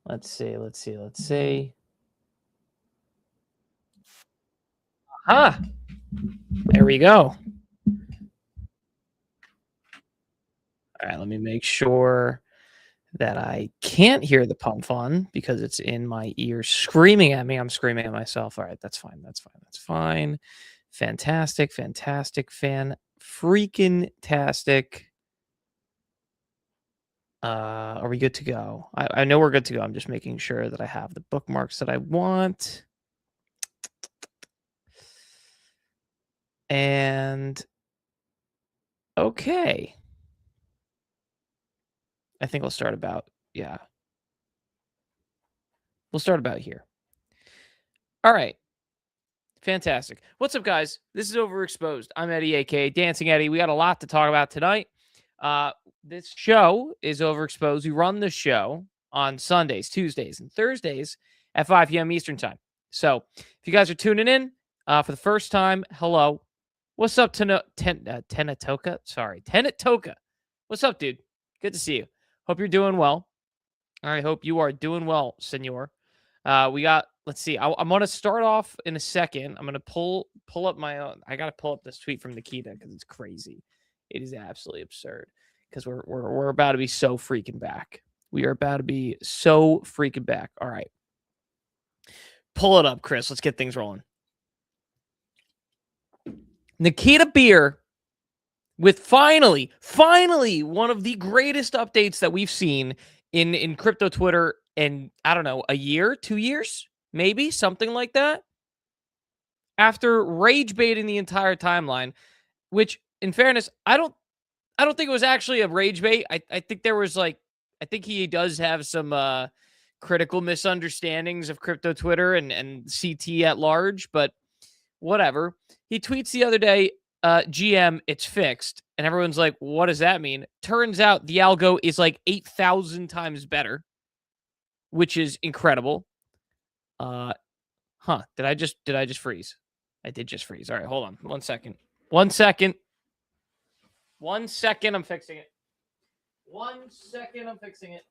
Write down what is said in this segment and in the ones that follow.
Let's see. Ah, there we go. All right, let me make sure that I can't hear the pump fun because it's in my ear screaming at me. I'm screaming at myself. All right, that's fine. That's fine. Fantastic. Freaking tastic. Are we good to go? I know we're good to go. I'm just making sure that I have the bookmarks that I want. And okay. I think we'll start about, yeah. We'll start about here. All right. Fantastic. What's up, guys? This is Overexposed. I'm Eddie, aka Dancing Eddie. We got a lot to talk about tonight. This show is Overexposed. We run the show on Sundays, Tuesdays, and Thursdays at 5 p.m. Eastern Time. So if you guys are tuning in for the first time, hello. What's up, Tenatoka? Sorry, Tenatoka. What's up, dude? Good to see you. Hope you're doing well. I hope you are doing well, senor. We got, let's see. I'm going to start off in a second. I'm going to pull up my own. I got to pull up this tweet from Nikita because it's crazy. It is absolutely absurd because we're about to be so freaking back. We are about to be so freaking back. All right. Pull it up, Chris. Let's get things rolling. Nikita Beer with finally one of the greatest updates that we've seen in crypto Twitter in, I don't know, a year, 2 years, maybe something like that. After rage baiting the entire timeline, which in fairness, I don't think it was actually a rage bait. I think there was I think he does have some critical misunderstandings of crypto Twitter and CT at large, but whatever. He tweets the other day, GM, it's fixed. And everyone's like, what does that mean? Turns out the algo is like 8,000 times better, which is incredible. Did I just freeze? I did just freeze. All right, hold on. 1 second. 1 second. 1 second. I'm fixing it. 1 second. I'm fixing it.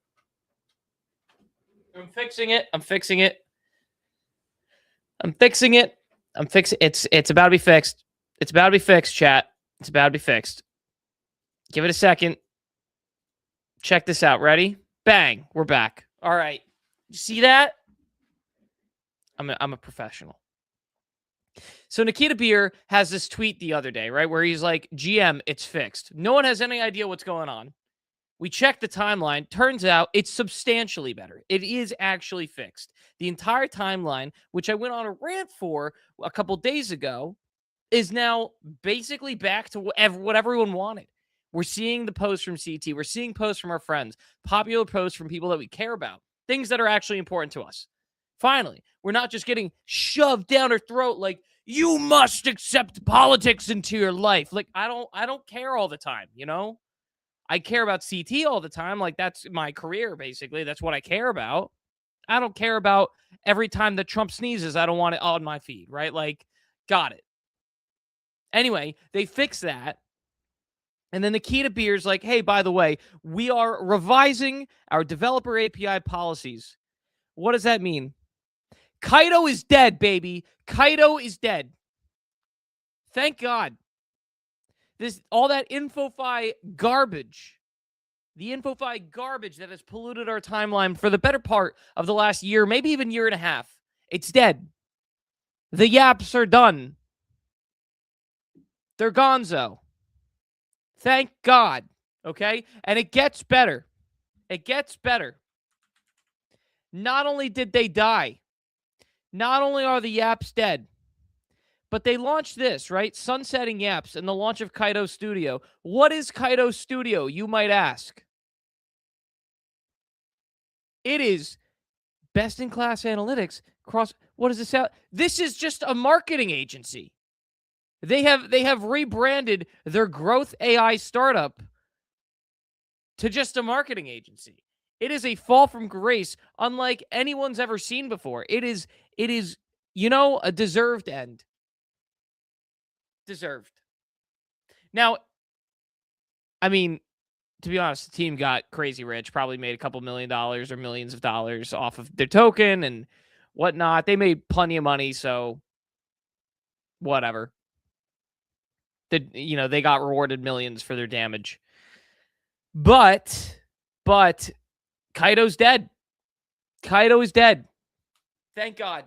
It's about to be fixed. It's about to be fixed, chat. It's about to be fixed. Give it a second. Check this out. Ready? Bang. We're back. All right. You see that? I'm a professional. So Nikita Beer has this tweet the other day, right, where he's like, GM, it's fixed. No one has any idea what's going on. We checked the timeline. Turns out it's substantially better. It is actually fixed. The entire timeline, which I went on a rant for a couple days ago, is now basically back to what everyone wanted. We're seeing the posts from CT. We're seeing posts from our friends, popular posts from people that we care about, things that are actually important to us. Finally, we're not just getting shoved down our throat like, you must accept politics into your life. Like, I don't care all the time, you know? I care about CT all the time. Like, that's my career, basically. That's what I care about. I don't care about every time that Trump sneezes, I don't want it on my feed, right? Like, got it. Anyway, they fix that. And then Nikita Beer's like, hey, by the way, we are revising our developer API policies. What does that mean? Kaido is dead, baby. Kaido is dead. Thank God. All that InfoFi garbage, the InfoFi garbage that has polluted our timeline for the better part of the last year, maybe even year and a half, it's dead. The yaps are done. They're gonzo. Thank God. Okay? And it gets better. It gets better. Not only did they die, not only are the yaps dead, but they launched this, right? Sunsetting yaps and the launch of Kaido Studio. What is Kaido Studio, you might ask? It is best-in-class analytics across. What does this sound? This is just a marketing agency. They have rebranded their growth AI startup to just a marketing agency. It is a fall from grace unlike anyone's ever seen before. It is, a deserved end. Deserved. Now, I mean, to be honest, the team got crazy rich, probably made a couple $1 million or millions of dollars off of their token and whatnot. They made plenty of money, so whatever. They got rewarded millions for their damage. But Kaido's dead. Kaido is dead. Thank God.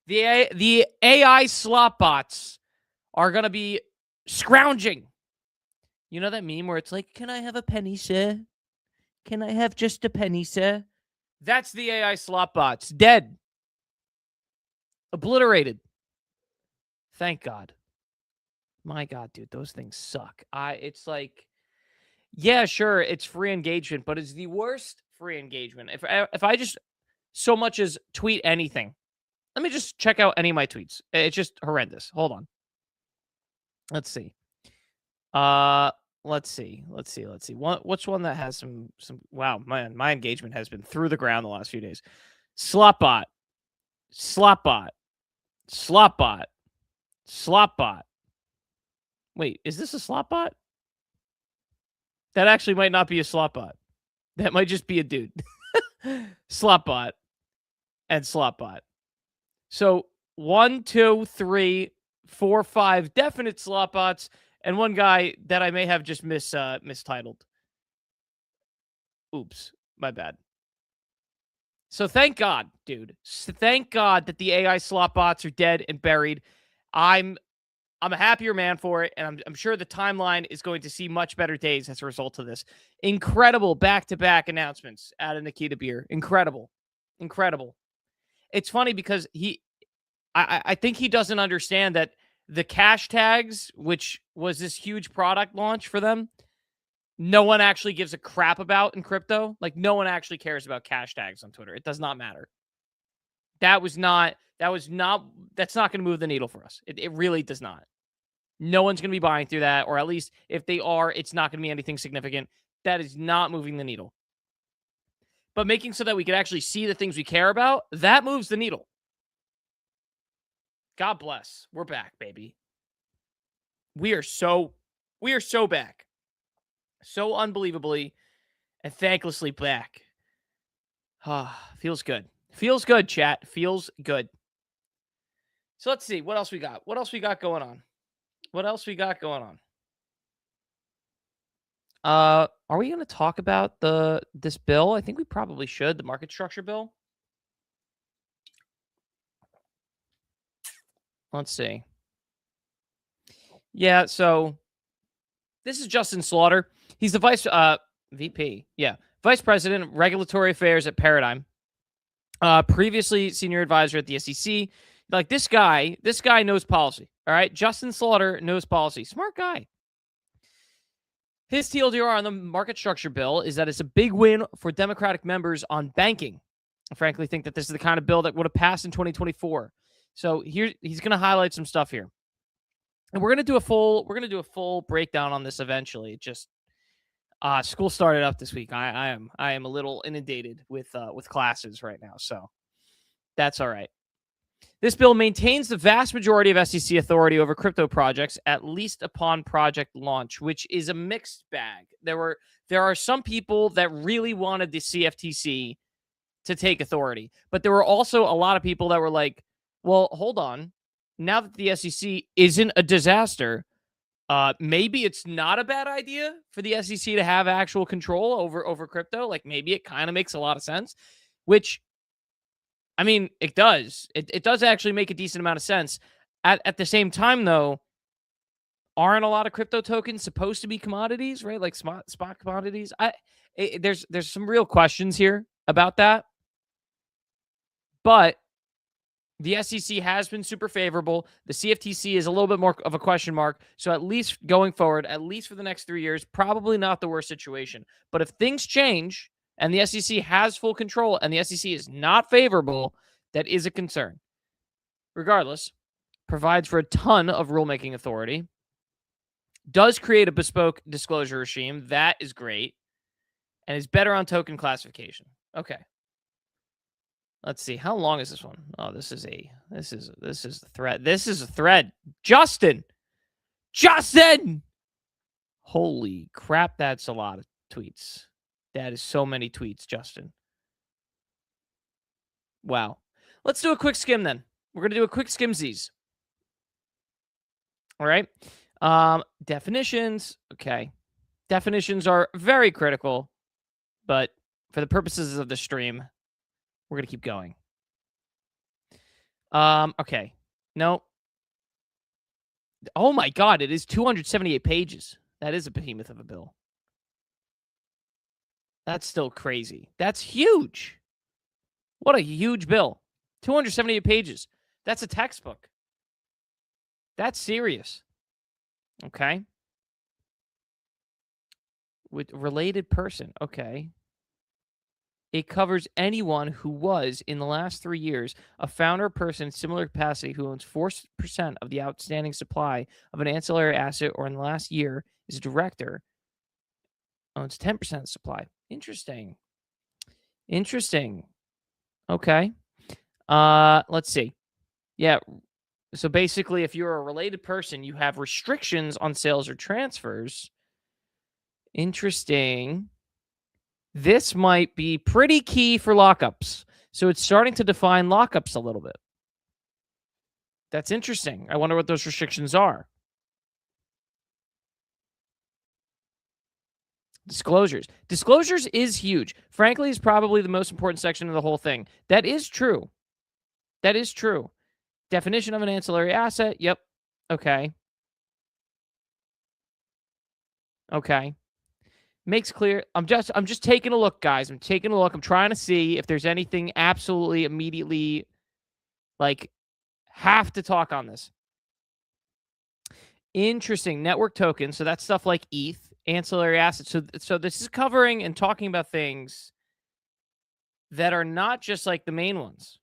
The AI slot bots are going to be scrounging. You know that meme where it's like, can I have a penny, sir? Can I have just a penny, sir? That's the AI slot bots. Dead. Obliterated. Thank God. My God, dude, those things suck. It's like, yeah, sure, it's free engagement, but it's the worst free engagement. If I just so much as tweet anything, let me just check out any of my tweets. It's just horrendous. Hold on. Let's see. Let's see. What's one that has some wow, man, my engagement has been through the ground the last few days. Slotbot. Wait, is this a slotbot? That actually might not be a slotbot. That might just be a dude. Slotbot and slotbot. So 1, 2, 3, 4, 5 definite slotbots, and one guy that I may have just mistitled. Oops, my bad. So thank God, dude. Thank God that the AI slotbots are dead and buried. I'm a happier man for it, and I'm sure the timeline is going to see much better days as a result of this. Incredible back-to-back announcements out of Nikita Beer. Incredible. It's funny because I think he doesn't understand that the cash tags, which was this huge product launch for them, no one actually gives a crap about in crypto. Like, no one actually cares about cash tags on Twitter. It does not matter. That's not going to move the needle for us. It really does not. No one's going to be buying through that, or at least if they are, it's not going to be anything significant. That is not moving the needle. But making so that we can actually see the things we care about, that moves the needle. God bless. We're back, baby. We are so back. So unbelievably and thanklessly back. Feels good. Feels good, chat. Feels good. So let's see. What else we got? What else we got going on? Are we going to talk about this bill? I think we probably should. The market structure bill. Let's see. Yeah, so this is Justin Slaughter. He's the vice president, regulatory affairs at Paradigm. Previously senior advisor at the SEC. Like, this guy knows policy. All right, Justin Slaughter knows policy. Smart guy. His TLDR on the market structure bill is that it's a big win for Democratic members on banking. I frankly think that this is the kind of bill that would have passed in 2024. So here he's going to highlight some stuff here, and we're going to do a full breakdown on this eventually. Just school started up this week. I am a little inundated with classes right now, so that's all right. This bill maintains the vast majority of SEC authority over crypto projects, at least upon project launch, which is a mixed bag. There are some people that really wanted the CFTC to take authority, but there were also a lot of people that were like, well, hold on. Now that the SEC isn't a disaster, maybe it's not a bad idea for the SEC to have actual control over crypto. Like, maybe it kind of makes a lot of sense, which, I mean, it does. It does actually make a decent amount of sense. At the same time, though, aren't a lot of crypto tokens supposed to be commodities, right? Like spot commodities. There's some real questions here about that. But the SEC has been super favorable. The CFTC is a little bit more of a question mark. So at least going forward, at least for the next 3 years, probably not the worst situation. But if things change and the SEC has full control and the SEC is not favorable, that is a concern. Regardless, provides for a ton of rulemaking authority. Does create a bespoke disclosure regime. That is great. And is better on token classification. Okay. Let's see. How long is this one? Oh, this is the thread. This is a thread. Justin! Holy crap, that's a lot. tweets. That is so many tweets, Justin. Wow. Let's do a quick skim then. We're going to do a quick skimsies. All right. Definitions. Okay. Definitions are very critical, but for the purposes of the stream, we're going to keep going. Okay. No. Oh my God. It is 278 pages. That is a behemoth of a bill. That's still crazy. That's huge. What a huge bill. 278 pages. That's a textbook. That's serious. Okay. With related person. Okay. It covers anyone who was, in the last 3 years, a founder or person in similar capacity who owns 4% of the outstanding supply of an ancillary asset, or in the last year is a director, owns 10% of the supply. Interesting. Interesting. Okay. Let's see. Yeah. So basically, if you're a related person, you have restrictions on sales or transfers. Interesting. This might be pretty key for lockups. So it's starting to define lockups a little bit. That's interesting. I wonder what those restrictions are. Disclosures. Disclosures is huge. Frankly, is probably the most important section of the whole thing. That is true. That is true. Definition of an ancillary asset. Yep. Okay. Okay. Makes clear. I'm just taking a look, guys. I'm taking a look. I'm trying to see if there's anything absolutely immediately, like, have to talk on this. Interesting. Network tokens. So that's stuff like ETH, ancillary assets. So this is covering and talking about things that are not just like the main ones.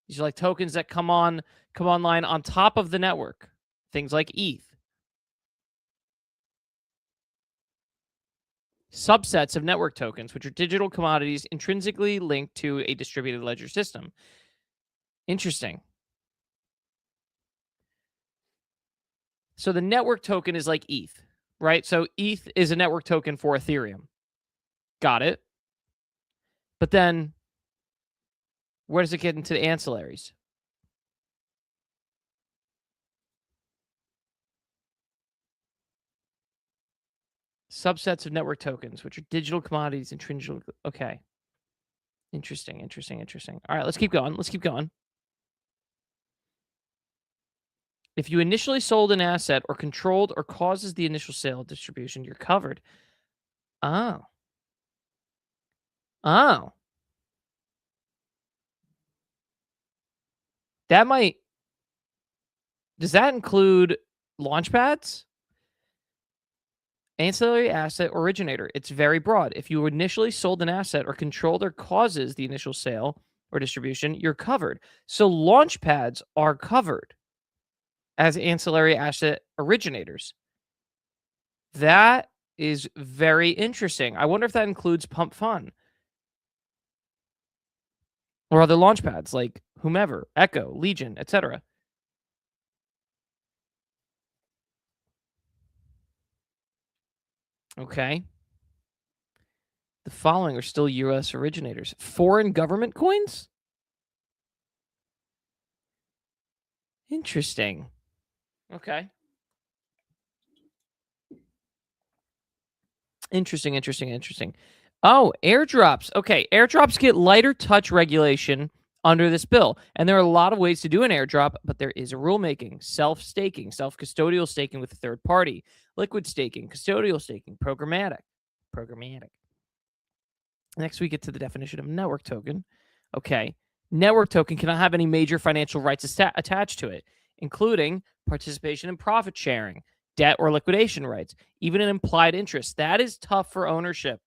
These are like tokens that come online on top of the network. Things like ETH. Subsets of network tokens, which are digital commodities intrinsically linked to a distributed ledger system. Interesting. So the network token is like ETH, right? So ETH is a network token for Ethereum. Got it. But then where does it get into the ancillaries? Subsets of network tokens, which are digital commodities intrinsically. Okay. Interesting. All right, let's keep going. If you initially sold an asset or controlled or causes the initial sale distribution, you're covered. Oh. That might. Does that include launchpads? Ancillary asset originator. It's very broad. If you initially sold an asset or controlled or causes the initial sale or distribution, you're covered. So launchpads are covered as ancillary asset originators. That is very interesting. I wonder if that includes Pump Fun or other launchpads like whomever, Echo, Legion, etc. Okay. The following are still U.S. originators. Foreign government coins? Interesting. Okay. Interesting. Oh, airdrops. Okay, airdrops get lighter touch regulation under this bill. And there are a lot of ways to do an airdrop, but there is a rulemaking. Self-staking, self-custodial staking with a third party, liquid staking, custodial staking, programmatic. Next, we get to the definition of network token. Okay, network token cannot have any major financial rights attached to it, including participation in profit sharing, debt or liquidation rights, even an implied interest. That is tough for ownership.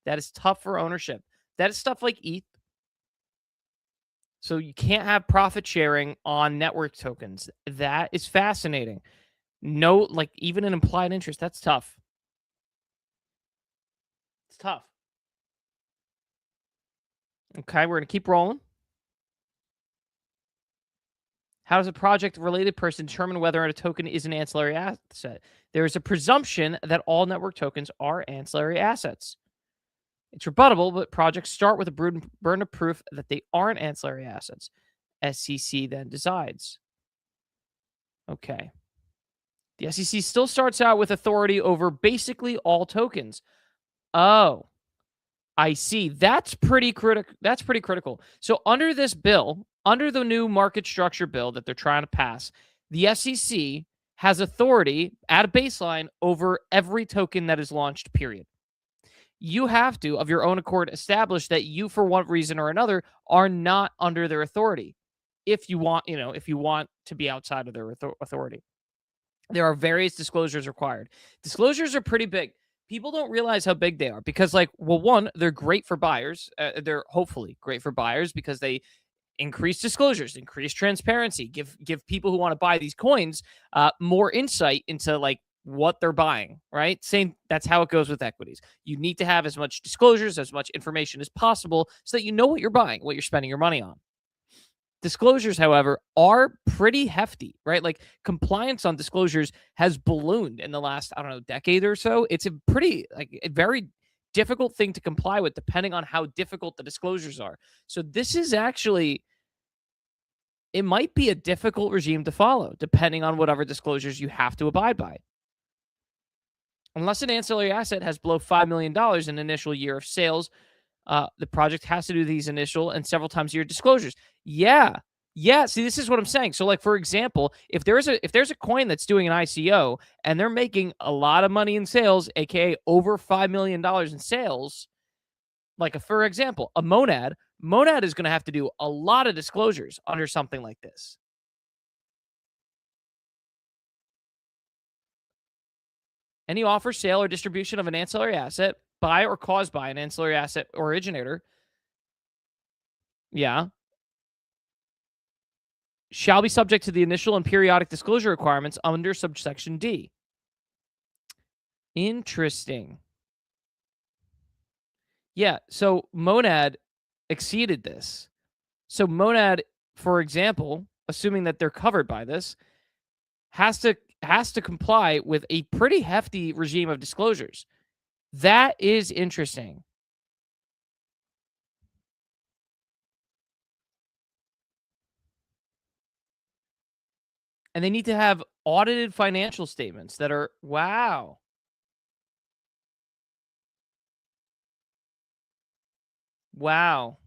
That is stuff like ETH. So you can't have profit sharing on network tokens. That is fascinating. No, like even an implied interest. That's tough. It's tough. Okay, we're going to keep rolling. How does a project-related person determine whether or not a token is an ancillary asset? There is a presumption that all network tokens are ancillary assets. It's rebuttable, but projects start with a burden of proof that they aren't ancillary assets. SEC then decides. Okay. The SEC still starts out with authority over basically all tokens. Oh, I see. That's pretty critical. So under this bill, under the new market structure bill that they're trying to pass, the SEC has authority at a baseline over every token that is launched, period. You have to, of your own accord, establish that you, for one reason or another, are not under their authority. If you want to be outside of their authority. There are various disclosures required. Disclosures are pretty big. People don't realize how big they are because, one, they're great for buyers. They're hopefully great for buyers because they increase disclosures, increase transparency, give people who want to buy these coins more insight into what they're buying, right? That's how it goes with equities. You need to have as much disclosures, as much information as possible so that you know what you're buying, what you're spending your money on. Disclosures, however, are pretty hefty, right? Compliance on disclosures has ballooned in the last, decade or so. It's a very difficult thing to comply with depending on how difficult the disclosures are. So this is actually, it might be a difficult regime to follow depending on whatever disclosures you have to abide by. Unless an ancillary asset has below $5 million in initial year of sales, the project has to do these initial and several times a year disclosures. Yeah. See, this is what I'm saying. So, for example, if there's a coin that's doing an ICO and they're making a lot of money in sales, aka over $5 million in sales, for example, a Monad is going to have to do a lot of disclosures under something like this. Any offer, sale, or distribution of an ancillary asset by or caused by an ancillary asset originator, shall be subject to the initial and periodic disclosure requirements under subsection D. Interesting. Yeah, so Monad exceeded this. So Monad, for example, assuming that they're covered by this, has to comply with a pretty hefty regime of disclosures. That is interesting. And they need to have audited financial statements that are, wow. Wow.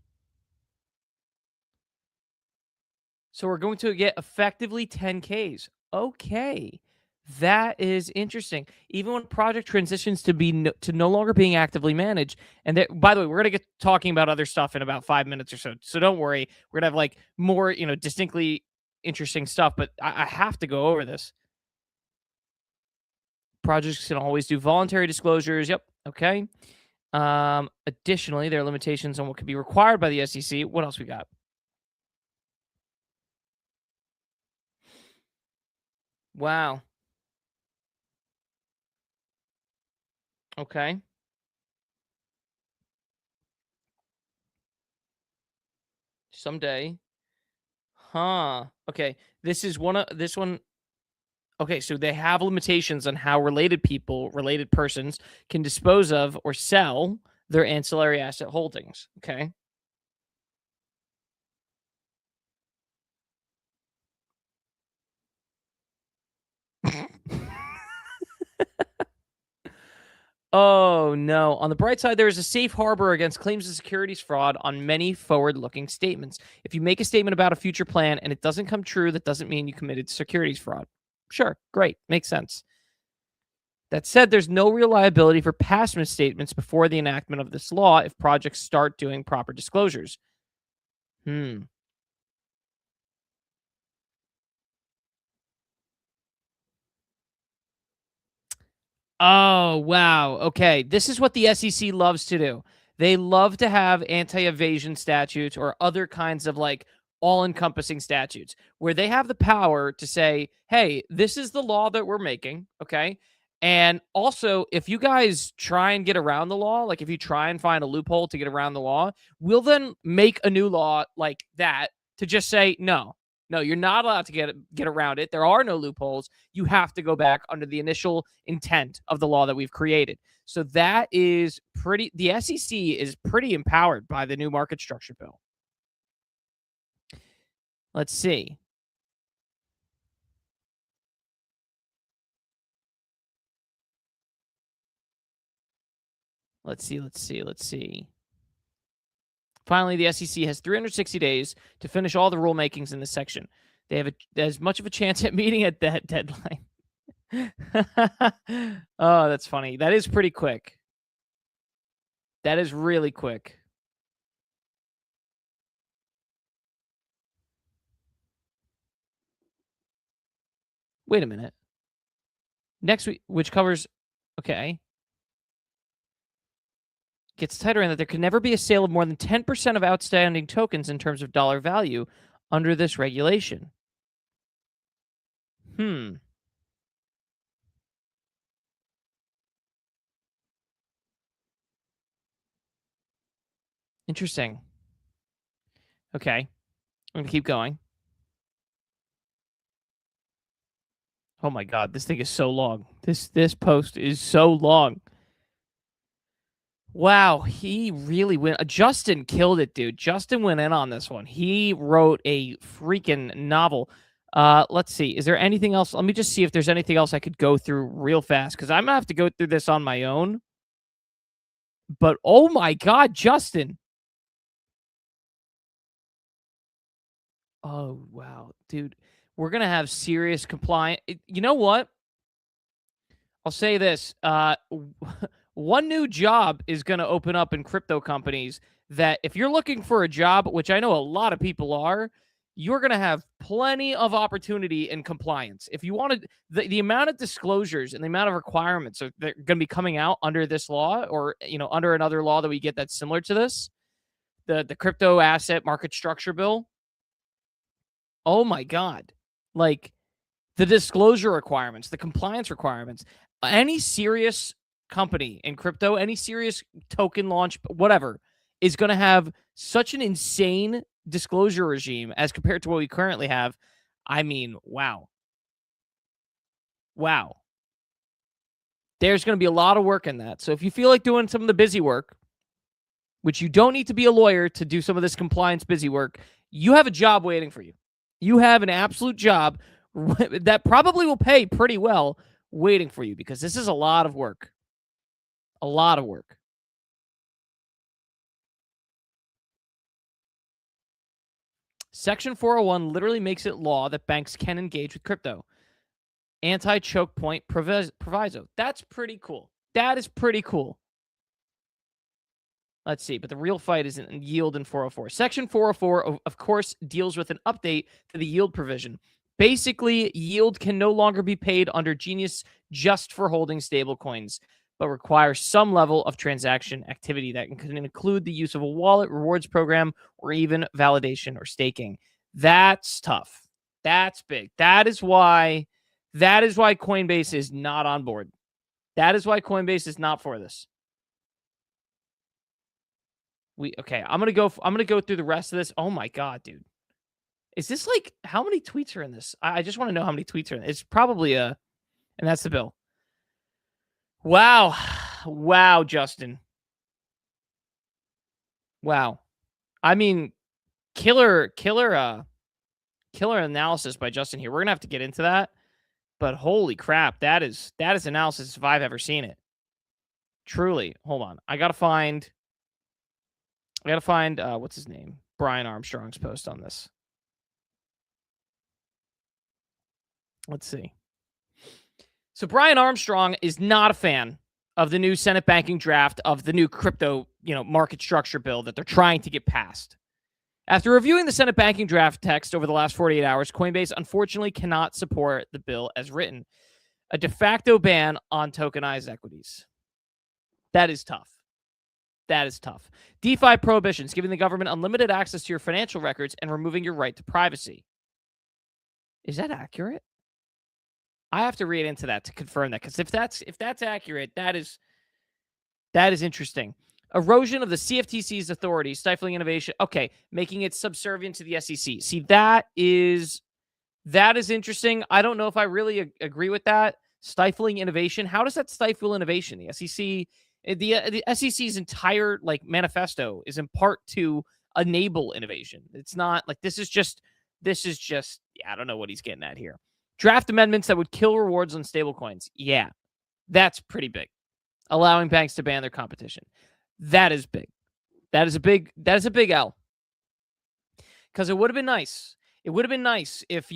So we're going to get effectively 10Ks. Okay. That is interesting. Even when project transitions to no longer being actively managed, and by the way, we're gonna get talking about other stuff in about 5 minutes or so. So don't worry, we're gonna have more distinctly interesting stuff. But I have to go over this. Projects can always do voluntary disclosures. Yep. Okay. Additionally, there are limitations on what can be required by the SEC. What else we got? Wow. Okay. Someday. Huh. Okay. This one. Okay, so they have limitations on how related persons can dispose of or sell their ancillary asset holdings. Okay. Oh, no. On the bright side, there is a safe harbor against claims of securities fraud on many forward-looking statements. If you make a statement about a future plan and it doesn't come true, that doesn't mean you committed securities fraud. Sure, great. Makes sense. That said, there's no real liability for past misstatements before the enactment of this law if projects start doing proper disclosures. Oh, wow. Okay. This is what the SEC loves to do. They love to have anti-evasion statutes or other kinds of all-encompassing statutes where they have the power to say, hey, this is the law that we're making, okay? And also, if you guys try and get around the law, if you try and find a loophole to get around the law, we'll then make a new law like that to just say, no, No, you're not allowed to get around it. There are no loopholes. You have to go back under the initial intent of the law that we've created. So that is pretty. The SEC is pretty empowered by the new market structure bill. Let's see. Let's see. Finally, the SEC has 360 days to finish all the rulemakings in this section. They have as much of a chance at meeting at that deadline. Oh, that's funny. That is pretty quick. That is really quick. Wait a minute. Next week, which covers, okay. Gets tighter in that there can never be a sale of more than 10% of outstanding tokens in terms of dollar value under this regulation. Interesting. Okay. I'm going to keep going. Oh my God, this thing is so long. This post is so long. Wow, he really went. Justin killed it, dude. Justin went in on this one. He wrote a freaking novel. Let's see. Is there anything else? Let me just see if there's anything else I could go through real fast, because I'm gonna have to go through this on my own. But oh my God, Justin. Oh wow, dude. We're gonna have serious compliance. You know what? I'll say this. One new job is going to open up in crypto companies that if you're looking for a job, which I know a lot of people are, you're going to have plenty of opportunity in compliance. If you wanted the amount of disclosures and the amount of requirements that are going to be coming out under this law, or, you know, under another law that we get that's similar to this, the crypto asset market structure bill. Oh my God. Like the disclosure requirements, the compliance requirements, any serious company in crypto, any serious token launch, whatever, is going to have such an insane disclosure regime as compared to what we currently have. I mean, wow. Wow. There's going to be a lot of work in that. So if you feel like doing some of the busy work, which you don't need to be a lawyer to do some of this compliance busy work, you have a job waiting for you. You have an absolute job that probably will pay pretty well waiting for you, because this is a lot of work. A lot of work. Section 401 literally makes it law that banks can engage with crypto. Anti-choke point proviso. That's pretty cool. That is pretty cool. Let's see, but the real fight is in yield in 404. Section 404, of course, deals with an update to the yield provision. Basically, yield can no longer be paid under Genius just for holding stablecoins, but requires some level of transaction activity that can include the use of a wallet, rewards program, or even validation or staking. That's tough. That's big. That is why Coinbase is not on board. That is why Coinbase is not for this. I'm gonna go through the rest of this. Oh my God, dude. Is this like, how many tweets are in this? I just want to know how many tweets are in it. It's probably and that's the bill. Wow. Wow, Justin. Wow. I mean, killer analysis by Justin here. We're going to have to get into that. But holy crap, that is analysis if I've ever seen it. Truly. Hold on. I got to find what's his name? Brian Armstrong's post on this. Let's see. So Brian Armstrong is not a fan of the new Senate banking draft of the new crypto, market structure bill that they're trying to get passed. After reviewing the Senate banking draft text over the last 48 hours, Coinbase unfortunately cannot support the bill as written, a de facto ban on tokenized equities. That is tough. That is tough. DeFi prohibitions, giving the government unlimited access to your financial records and removing your right to privacy. Is that accurate? I have to read into that to confirm that, because if that's accurate, that is interesting. Erosion of the CFTC's authority, stifling innovation. Okay, making it subservient to the SEC. See, that is interesting. I don't know if I really agree with that. Stifling innovation. How does that stifle innovation? The SEC, the SEC's entire manifesto is in part to enable innovation. It's not like this is just. Yeah, I don't know what he's getting at here. Draft amendments that would kill rewards on stablecoins. Yeah, that's pretty big. Allowing banks to ban their competition. That is big. That is a big L. Because it would have been nice. It would have been nice if,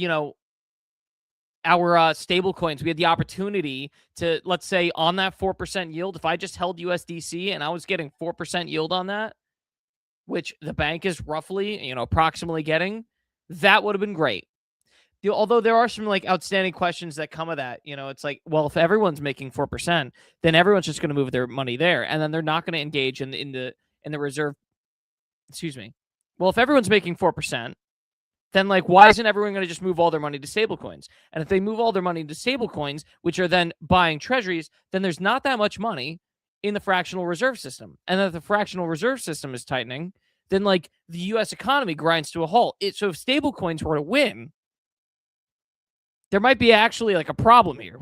our stable coins, we had the opportunity to, let's say, on that 4% yield, if I just held USDC and I was getting 4% yield on that, which the bank is roughly, approximately getting, that would have been great. Although there are some outstanding questions that come of that, it's like, well, if everyone's making 4%, then everyone's just going to move their money there, and then they're not going to engage in the reserve. Excuse me. Well, if everyone's making 4%, then why isn't everyone going to just move all their money to stablecoins? And if they move all their money to stablecoins, which are then buying treasuries, then there's not that much money in the fractional reserve system, and if the fractional reserve system is tightening, then the U.S. economy grinds to a halt. So if stablecoins were to win, there might be actually a problem here.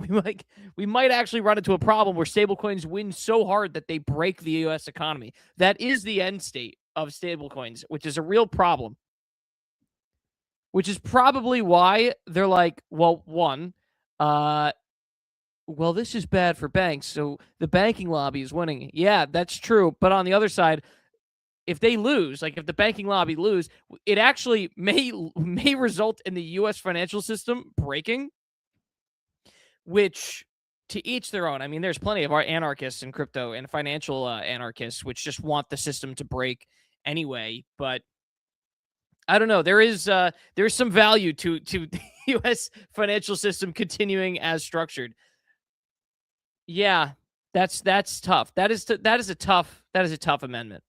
We might actually run into a problem where stablecoins win so hard that they break the U.S. economy. That is the end state of stablecoins, which is a real problem. Which is probably why they're this is bad for banks, so the banking lobby is winning. Yeah, that's true. But on the other side, if they lose, if the banking lobby lose, it actually may result in the U.S. financial system breaking, which to each their own. I mean, there's plenty of our anarchists in crypto and financial anarchists which just want the system to break anyway. But I don't know. There's some value to the U.S. financial system continuing as structured. Yeah, that's tough. That is a tough amendment.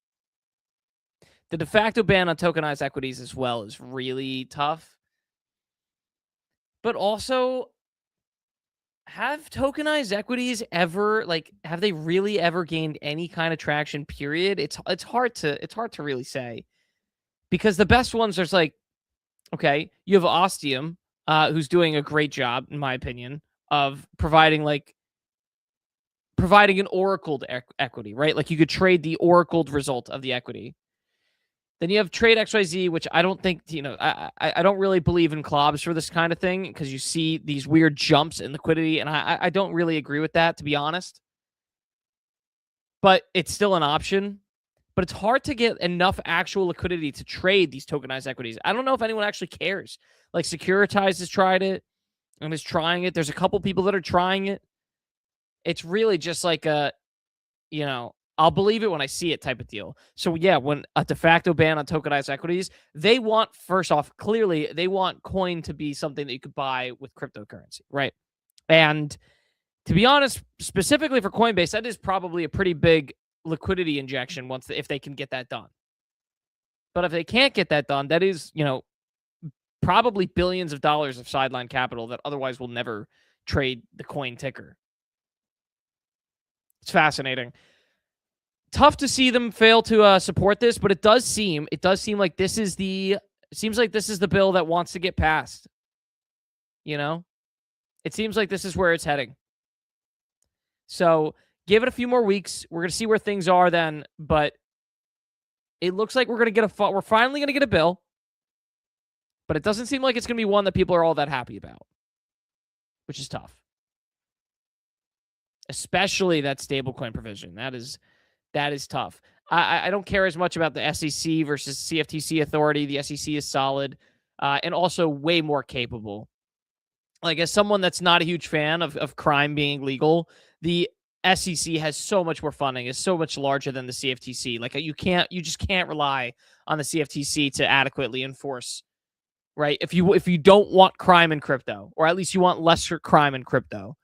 The de facto ban on tokenized equities as well is really tough. But also, have tokenized equities ever have they really ever gained any kind of traction? Period. It's hard to really say, because the best ones there's okay, you have Ostium, who's doing a great job in my opinion of providing an oracled equity, right? You could trade the oracled result of the equity. Then you have Trade XYZ, which I don't think, I don't really believe in clubs for this kind of thing, because you see these weird jumps in liquidity, and I don't really agree with that, to be honest. But it's still an option. But it's hard to get enough actual liquidity to trade these tokenized equities. I don't know if anyone actually cares. Securitize has tried it and is trying it. There's a couple people that are trying it. It's really just I'll believe it when I see it type of deal. So yeah, when a de facto ban on tokenized equities, they want, first off, clearly they want coin to be something that you could buy with cryptocurrency, right? And to be honest, specifically for Coinbase, that is probably a pretty big liquidity injection if they can get that done. But if they can't get that done, that is, probably billions of dollars of sideline capital that otherwise will never trade the coin ticker. It's fascinating. Tough to see them fail to support this, but it does seem like this is the bill that wants to get passed. It seems like this is where it's heading. So give it a few more weeks. We're going to see where things are then, but it looks like we're finally going to get a bill, but it doesn't seem like it's going to be one that people are all that happy about, which is tough. Especially that stablecoin provision. That is tough. I don't care as much about the SEC versus CFTC authority. The SEC is solid and also way more capable. As someone that's not a huge fan of crime being legal, the SEC has so much more funding, is so much larger than the CFTC. You just can't rely on the CFTC to adequately enforce, right? If you don't want crime in crypto, or at least you want lesser crime in crypto,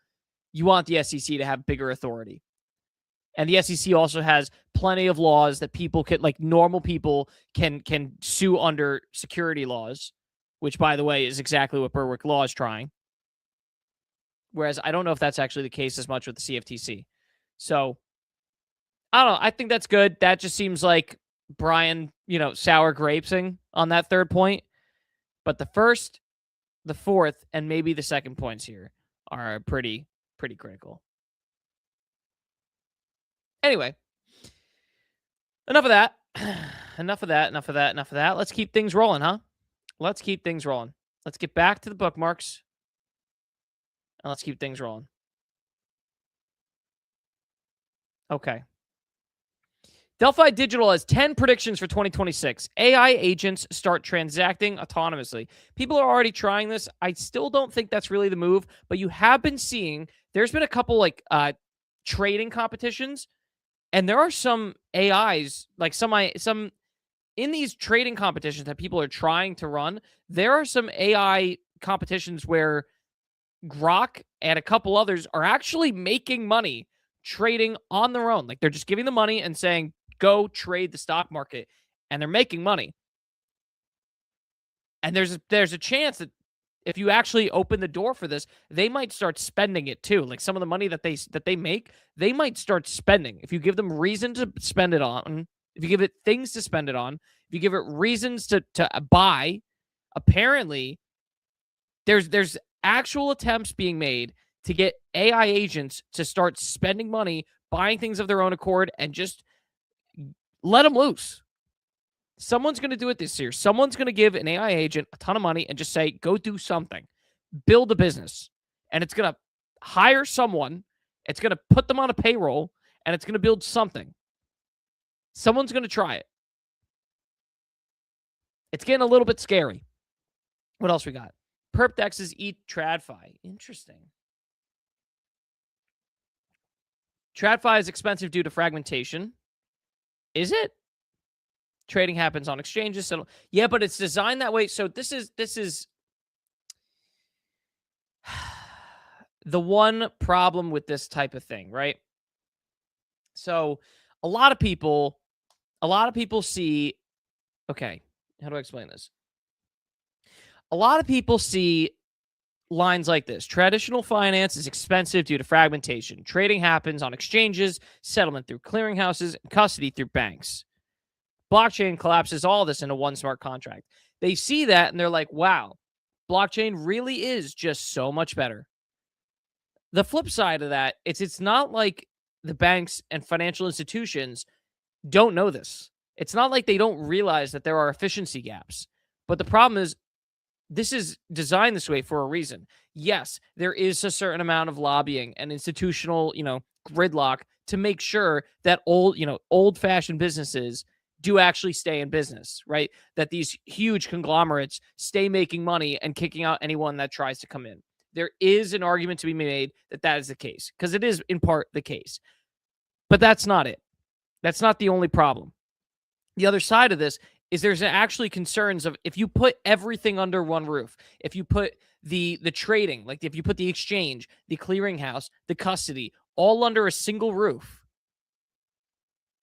you want the SEC to have bigger authority. And the SEC also has plenty of laws that people can, normal people can sue under security laws, which, by the way, is exactly what Berwick Law is trying. Whereas I don't know if that's actually the case as much with the CFTC. So I don't know. I think that's good. That just seems like Brian, sour grapesing on that third point. But the first, the fourth, and maybe the second points here are pretty critical. Anyway, enough of that. Enough of that. Let's keep things rolling, huh? Let's keep things rolling. Let's get back to the bookmarks. And let's keep things rolling. Okay. Delphi Digital has 10 predictions for 2026. AI agents start transacting autonomously. People are already trying this. I still don't think that's really the move, but you have been seeing, there's been a couple trading competitions, and there are some AIs, like some in these trading competitions that people are trying to run. There are some AI competitions where Grok and a couple others are actually making money trading on their own. Like, they're just giving the money and saying, go trade the stock market, and they're making money. And there's a chance that if you actually open the door for this, they might start spending it too. Like, some of the money that they make, they might start spending. If you give them reason to spend it on, if you give it things to spend it on, if you give it reasons to buy, apparently there's actual attempts being made to get AI agents to start spending money, buying things of their own accord, and just let them loose. Someone's going to do it this year. Someone's going to give an AI agent a ton of money and just say, go do something, build a business. And it's going to hire someone. It's going to put them on a payroll, and it's going to build something. Someone's going to try it. It's getting a little bit scary. What else we got? Perpdexes eat TradFi. Interesting. TradFi is expensive due to fragmentation. Is it? Trading happens on exchanges. So yeah, but it's designed that way. So this is the one problem with this type of thing, right? So a lot of people see, okay, how do I explain this? A lot of people see lines like this. Traditional finance is expensive due to fragmentation. Trading happens on exchanges, settlement through clearinghouses, and custody through banks. Blockchain collapses all this into one smart contract. They see that and they're like, wow, blockchain really is just so much better. The flip side of that, it's not like the banks and financial institutions don't know this. It's not like they don't realize that there are efficiency gaps. But the problem is, this is designed this way for a reason. Yes, there is a certain amount of lobbying and institutional, gridlock to make sure that old-fashioned businesses do actually stay in business, right? That these huge conglomerates stay making money and kicking out anyone that tries to come in. There is an argument to be made that that is the case, because it is in part the case. But that's not it. That's not the only problem. The other side of this is there's actually concerns of, if you put everything under one roof, if you put the trading, like if you put the exchange, the clearinghouse, the custody, all under a single roof,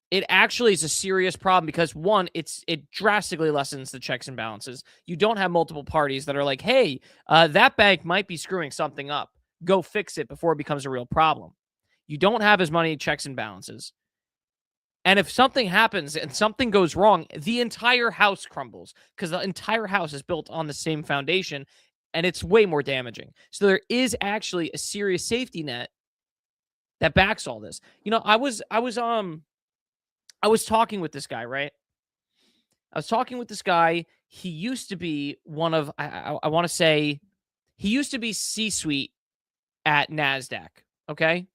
it actually is a serious problem, because one, it drastically lessens the checks and balances. You don't have multiple parties that are like, hey, that bank might be screwing something up. Go fix it before it becomes a real problem. You don't have as many checks and balances. And if something happens and something goes wrong, the entire house crumbles, because the entire house is built on the same foundation, and it's way more damaging. So there is actually a serious safety net that backs all this. I was talking with this guy, right? I was talking with this guy. He used to be one of, I want to say, he used to be C-suite at NASDAQ, okay?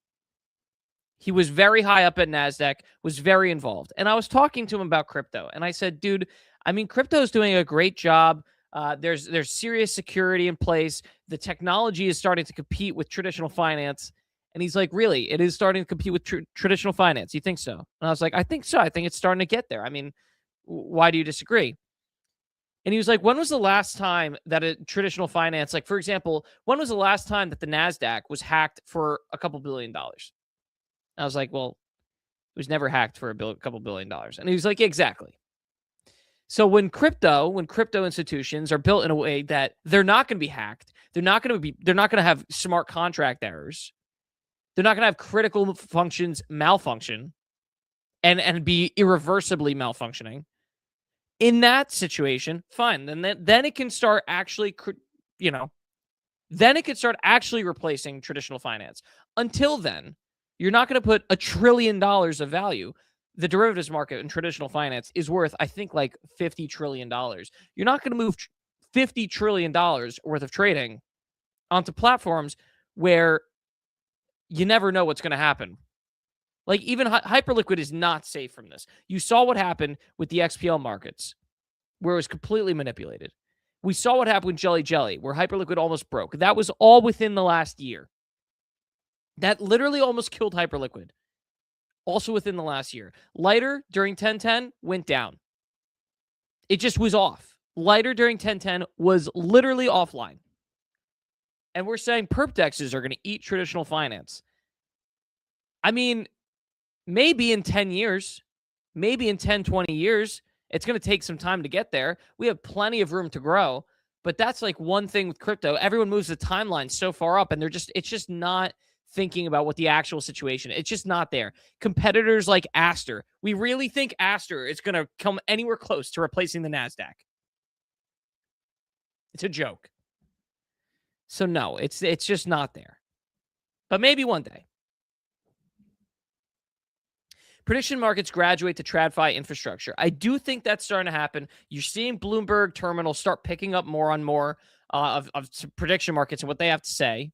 He was very high up at NASDAQ, was very involved. And I was talking to him about crypto. And I said, dude, crypto is doing a great job. There's serious security in place. The technology is starting to compete with traditional finance. And he's like, really? It is starting to compete with traditional finance? You think so? And I was like, I think so. I think it's starting to get there. Why do you disagree? And he was like, when was the last time that a traditional finance, like, for example, when was the last time that the NASDAQ was hacked for a couple $1 billion? I was like, well, it was never hacked for a couple $1 billion. And he was like, exactly. So when crypto institutions are built in a way that they're not going to be hacked, they're not going to have smart contract errors, they're not going to have critical functions malfunction, and be irreversibly malfunctioning. In that situation, fine. Then it can start actually, then it could start actually replacing traditional finance. Until then, you're not going to put $1 trillion of value. The derivatives market in traditional finance is worth, I think, like $50 trillion. You're not going to move $50 trillion worth of trading onto platforms where you never know what's going to happen. Like, even Hyperliquid is not safe from this. You saw what happened with the XPL markets, where it was completely manipulated. We saw what happened with Jelly Jelly, where Hyperliquid almost broke. That was all within the last year. That literally almost killed Hyperliquid. Also within the last year. Lighter during 1010 went down. It just was off. Lighter during 1010 was literally offline. And we're saying perp dexes are going to eat traditional finance. I mean, maybe in 10 years, maybe in 10, 20 years, it's going to take some time to get there. We have plenty of room to grow, but that's like one thing with crypto. Everyone moves the timeline so far up, and it's just not thinking about what the actual situation. It's just not there. Competitors like Aster, we really think Aster is going to come anywhere close to replacing the NASDAQ. It's a joke. So no, it's just not there. But maybe one day. Prediction markets graduate to TradFi infrastructure. I do think that's starting to happen. You're seeing Bloomberg Terminal start picking up more and more of prediction markets and what they have to say.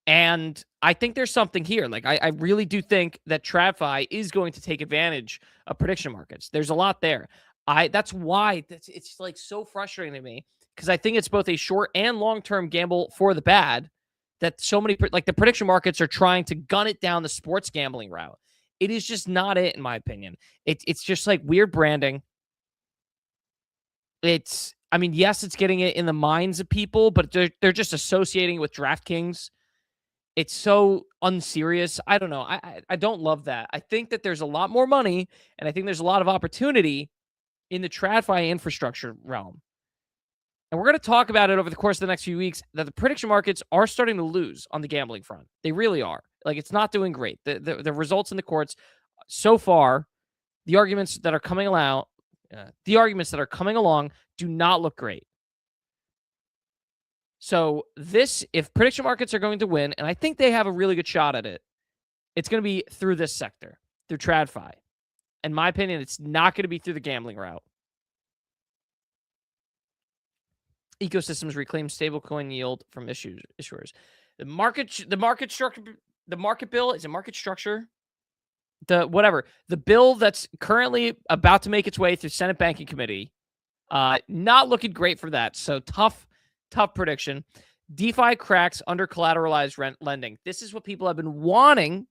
And I think there's something here. Like, I really do think that TradFi is going to take advantage of prediction markets. There's a lot there. That's why it's like so frustrating to me, because I think it's both a short and long-term gamble for the bad that so many, like, the prediction markets are trying to gun it down the sports gambling route. It is just not it, in my opinion. It's just like weird branding. Yes, it's getting it in the minds of people, but they're just associating it with DraftKings. It's so unserious. I don't know. I don't love that. I think that there's a lot more money, and I think there's a lot of opportunity in the TradFi infrastructure realm. And we're going to talk about it over the course of the next few weeks, that the prediction markets are starting to lose on the gambling front. They really are. Like, it's not doing great. The results in the courts so far, the arguments that are coming along do not look great. So if prediction markets are going to win, and I think they have a really good shot at it, it's going to be through this sector, through TradFi. In my opinion, it's not going to be through the gambling route. Ecosystems reclaim stablecoin yield from issuers. The market structure. The market bill is a market structure. The bill that's currently about to make its way through Senate Banking Committee, not looking great for that. So tough prediction. DeFi cracks under collateralized lending. This is what people have been wanting,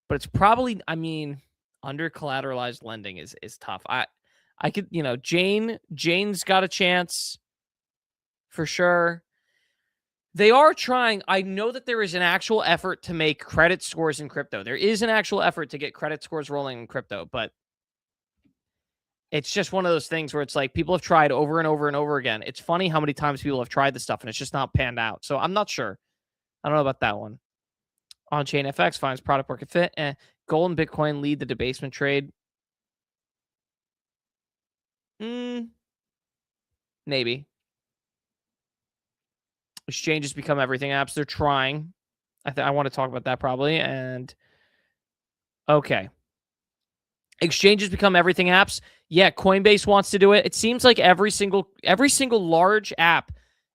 but it's probably, under collateralized lending is tough. I could, Jane's got a chance for sure. They are trying. I know that there is an actual effort to make credit scores in crypto. There is an actual effort to get credit scores rolling in crypto, but it's just one of those things where it's like people have tried over and over and over again. It's funny how many times people have tried this stuff and it's just not panned out. So I'm not sure. I don't know about that one. On-chain FX finds product market fit. Gold and Bitcoin lead the debasement trade. Maybe. Exchanges become everything apps. They're trying. I want to talk about that probably. And okay. Exchanges become everything apps. Yeah, Coinbase wants to do it. It seems like every single large app,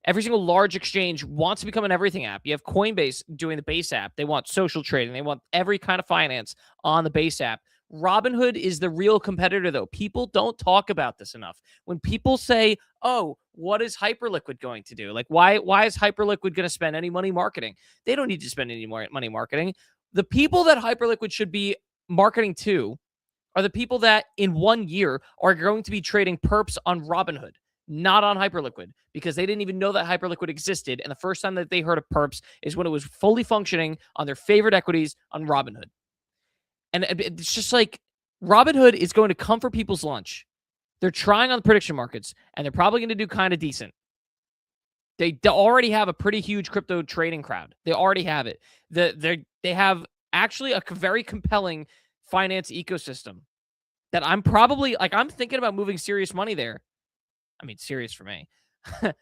every single large exchange wants to become an everything app. You have Coinbase doing the base app. They want social trading. They want every kind of finance on the base app. Robinhood is the real competitor, though. People don't talk about this enough. When people say, oh, what is Hyperliquid going to do? Like, why is Hyperliquid going to spend any money marketing? They don't need to spend any more money marketing. The people that Hyperliquid should be marketing to are the people that in 1 year are going to be trading perps on Robinhood, not on Hyperliquid, because they didn't even know that Hyperliquid existed. And the first time that they heard of perps is when it was fully functioning on their favorite equities on Robinhood. And it's just like Robinhood is going to come for people's lunch. They're trying on the prediction markets, and they're probably going to do kind of decent. They already have a pretty huge crypto trading crowd. They already have it. They have actually a very compelling finance ecosystem that I'm probably like, I'm thinking about moving serious money there. I mean, serious for me. I'm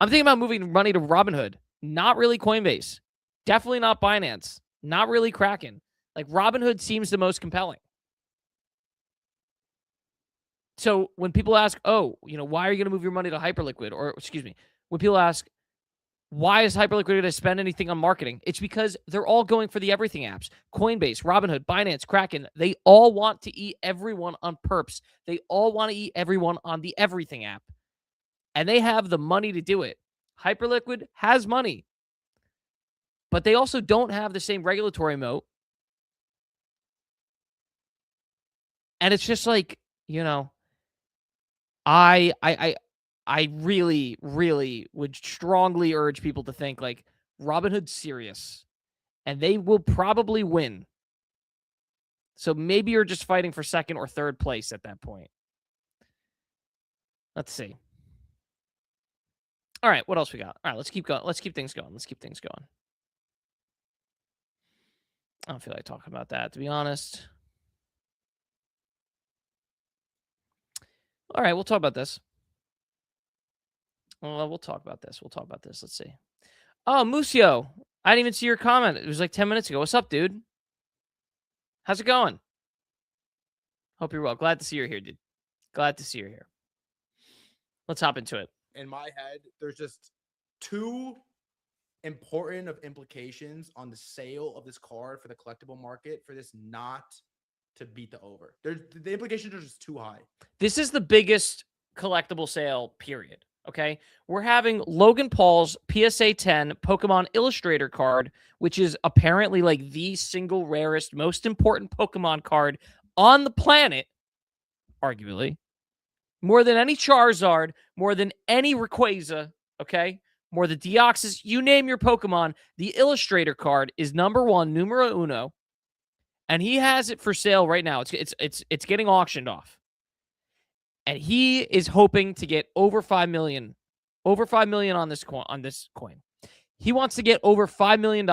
thinking about moving money to Robinhood, not really Coinbase, definitely not Binance, not really Kraken. Like Robinhood seems the most compelling. So when people ask, oh, why are you going to move your money to Hyperliquid? Or excuse me, when people ask, why is Hyperliquid going to spend anything on marketing? It's because they're all going for the everything apps. Coinbase, Robinhood, Binance, Kraken, they all want to eat everyone on perps. They all want to eat everyone on the everything app. And they have the money to do it. Hyperliquid has money. But they also don't have the same regulatory moat. And it's just like, I really, really would strongly urge people to think like Robinhood's serious and they will probably win. So maybe you're just fighting for second or third place at that point. Let's see. All right, what else we got? All right, let's keep going. Let's keep things going. I don't feel like talking about that, to be honest. All right, we'll talk about this. We'll talk about this. Let's see. Oh, Musio. I didn't even see your comment. It was like 10 minutes ago. What's up, dude? How's it going? Hope you're well. Glad to see you're here, dude. Glad to see you're here. Let's hop into it. In my head, there's just two important of implications on the sale of this card for the collectible market for this not to beat the over. The implications are just too high. This is the biggest collectible sale, period. Okay, we're having Logan Paul's PSA 10 Pokemon Illustrator card, which is apparently like the single rarest, most important Pokemon card on the planet, arguably. More than any Charizard, more than any Rayquaza, okay? More than Deoxys, you name your Pokemon, the Illustrator card is number one, numero uno, and he has it for sale right now. It's getting auctioned off. And he is hoping to get over 5 million on this coin. He wants to get over $5 million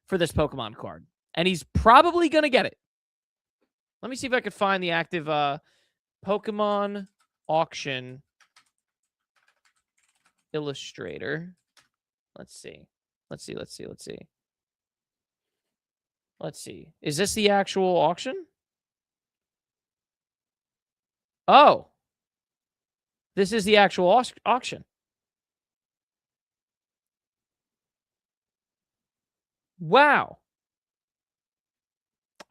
for this Pokemon card. And he's probably going to get it. Let me see if I could find the active Pokemon auction Illustrator. Let's see. Is this the actual auction? Oh. This is the actual auction. Wow.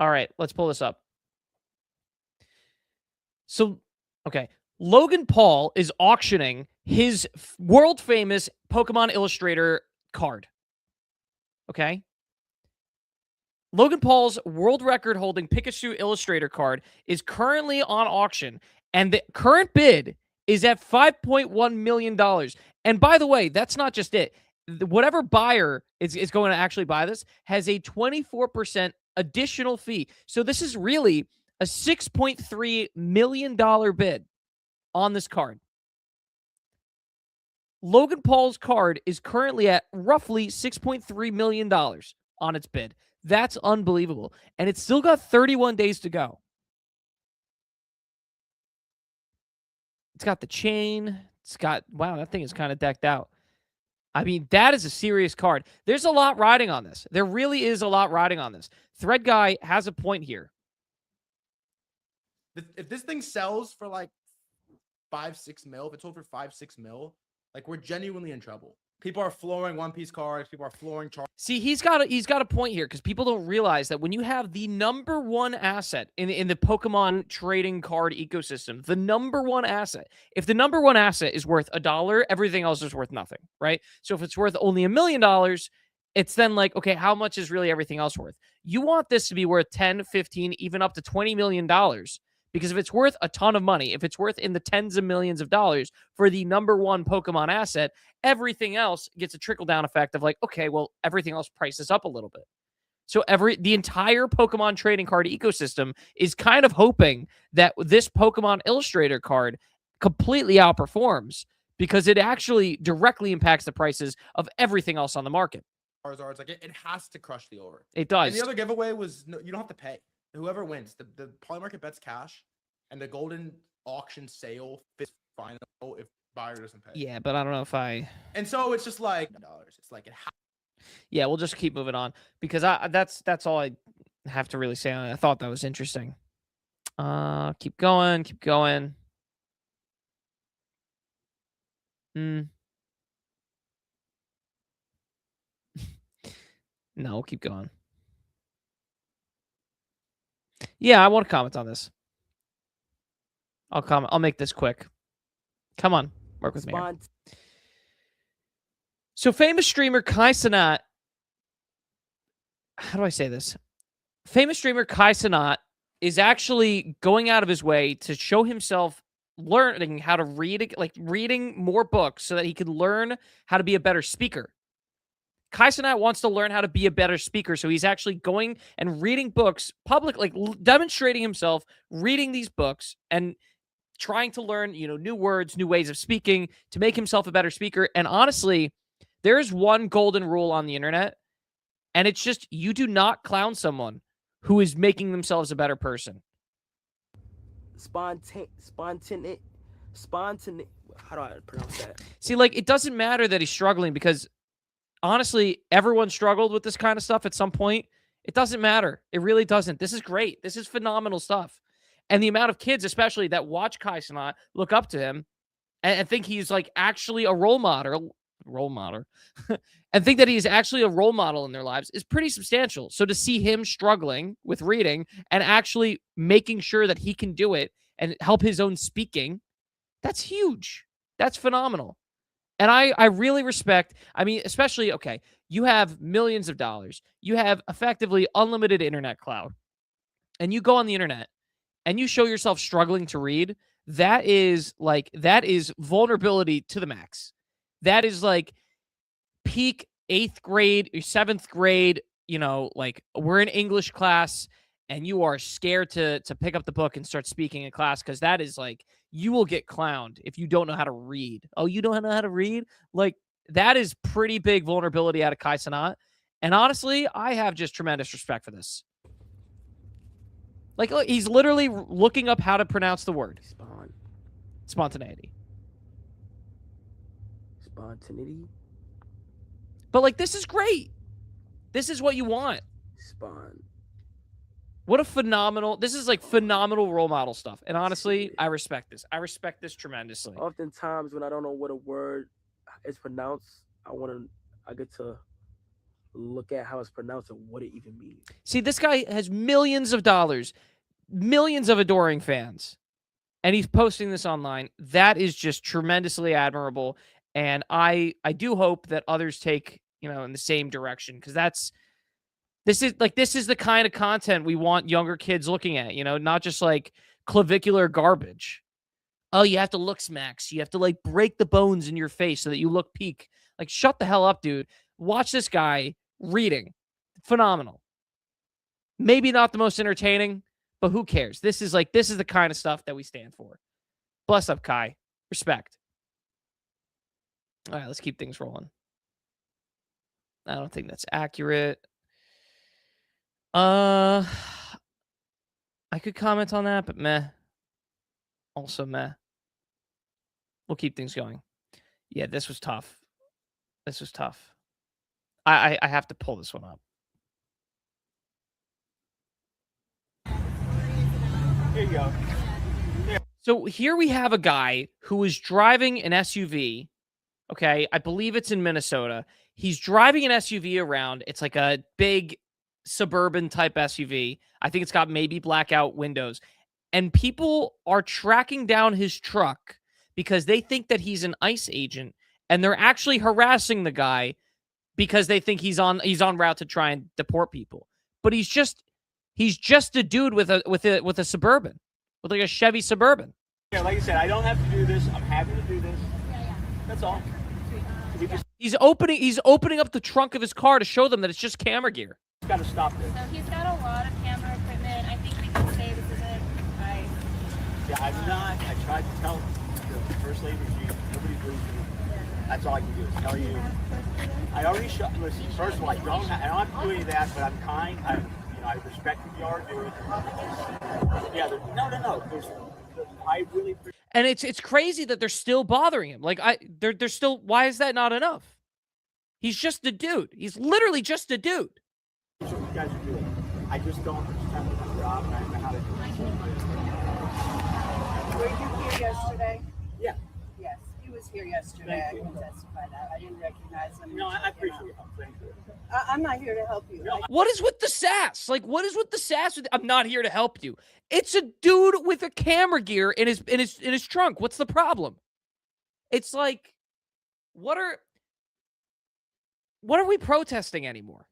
All right, let's pull this up. So, okay. Logan Paul is auctioning his world famous Pokemon Illustrator card. Okay. Logan Paul's world record holding Pikachu Illustrator card is currently on auction, and the current bid is at $5.1 million. And by the way, that's not just it. Whatever buyer is going to actually buy this has a 24% additional fee. So this is really a $6.3 million bid on this card. Logan Paul's card is currently at roughly $6.3 million on its bid. That's unbelievable. And it's still got 31 days to go. It's got the chain. Wow, that thing is kind of decked out. I mean, that is a serious card. There's a lot riding on this. There really is a lot riding on this. Thread Guy has a point here. If this thing sells for like 5-6 mil, if it's sold for 5-6 mil, like we're genuinely in trouble. People are flooring One Piece cards. People are flooring. See, he's got a point here because people don't realize that when you have the number one asset in the Pokemon trading card ecosystem, the number one asset, if the number one asset is worth $1, everything else is worth nothing, right? So if it's worth only $1 million, it's then like, okay, how much is really everything else worth? You want this to be worth 10, 15, even up to $20 million. Because if it's worth a ton of money, if it's worth in the tens of millions of dollars for the number one Pokemon asset, everything else gets a trickle-down effect of like, okay, well, everything else prices up a little bit. So the entire Pokemon trading card ecosystem is kind of hoping that this Pokemon Illustrator card completely outperforms because it actually directly impacts the prices of everything else on the market. Charizards. Like it has to crush the over. It And does. the other giveaway was you don't have to pay. Whoever wins, the polymarket bets cash, and the golden auction sale fits final if buyer doesn't pay. Yeah, but I don't know if I. And so it's just like dollars. It's like Yeah, we'll just keep moving on because that's all I have to really say on it. I thought that was interesting. Keep going, keep going. No, we'll keep going. Yeah, I want to comment on this. I'll comment. I'll make this quick. Come on, work with me here. So famous streamer Kai Cenat. How do I say this? Famous streamer Kai Cenat is actually going out of his way to show himself learning how to read, like reading more books so that he can learn how to be a better speaker. Kai Cenat wants to learn how to be a better speaker, so he's actually going and reading books, like demonstrating himself, reading these books and trying to learn, new words, new ways of speaking to make himself a better speaker. And honestly, there's one golden rule on the internet, and it's just you do not clown someone who is making themselves a better person. Spontaneous. How do I pronounce that? See, like, it doesn't matter that he's struggling because, honestly, everyone struggled with this kind of stuff at some point. It doesn't matter. It really doesn't. This is great. This is phenomenal stuff. And the amount of kids, especially, that watch Kai Cenat, look up to him and think he's, like, actually a role model, and think that he's actually a role model in their lives is pretty substantial. So to see him struggling with reading and actually making sure that he can do it and help his own speaking, that's huge. That's phenomenal. And I really respect, especially, okay, you have millions of dollars. You have effectively unlimited internet cloud. And you go on the internet and you show yourself struggling to read. That is vulnerability to the max. That is like peak 8th grade or 7th grade, like we're in English class and you are scared to pick up the book and start speaking in class because that is like, you will get clowned if you don't know how to read. Oh, you don't know how to read? Like, that is pretty big vulnerability out of Kai Cenat. And honestly, I have just tremendous respect for this. Like, look, he's literally looking up how to pronounce the word. Spontaneity. But, like, this is great. This is what you want. What a phenomenal... This is, like, phenomenal role model stuff. And honestly, I respect this. I respect this tremendously. Oftentimes, when I don't know what a word is pronounced, I get to look at how it's pronounced and what it even means. See, this guy has millions of dollars, millions of adoring fans, and he's posting this online. That is just tremendously admirable. And I do hope that others take, in the same direction, because this is the kind of content we want younger kids looking at, not just like clavicular garbage. Oh, you have to look smacks. You have to like break the bones in your face so that you look peak. Like, shut the hell up, dude. Watch this guy reading. Phenomenal. Maybe not the most entertaining, but who cares? This is the kind of stuff that we stand for. Bless up, Kai. Respect. All right, let's keep things rolling. I don't think that's accurate. I could comment on that, but meh. Also meh. We'll keep things going. Yeah, this was tough. This was tough. I have to pull this one up. Here you go. So here we have a guy who is driving an SUV. Okay, I believe it's in Minnesota. He's driving an SUV around. It's like a big suburban type SUV. I think it's got maybe blackout windows. And people are tracking down his truck because they think that he's an ICE agent, and they're actually harassing the guy because they think he's on route to try and deport people. But he's just a dude with a Suburban, with like a Chevy Suburban. Yeah, like I said, I don't have to do this. I'm happy to do this. Yeah. That's all. He's opening up the trunk of his car to show them that it's just camera gear. He's got to stop this. So he's got a lot of camera equipment. I think we can say this isn't right. Yeah, I'm not. I tried to tell the First Lady, nobody believes me. That's all I can do is tell you. I already shot. Listen, first of all, I don't have to do any of that, but I'm kind. I respect what you are doing. Yeah, no. I really. And it's crazy that they're still bothering him. Like they're still. Why is that not enough? He's just a dude. He's literally just a dude. That's what you guys are doing. I just don't understand my job, and I don't know how to do it. Were you here yesterday? Yeah. Yes, he was here yesterday. Thank I you. can testify that. I didn't recognize him. No, I appreciate it. Thank you. I'm not here to help you. No, What is with the sass? Like, what is with the sass? I'm not here to help you. It's a dude with a camera gear in his trunk. What's the problem? It's like, what are we protesting anymore?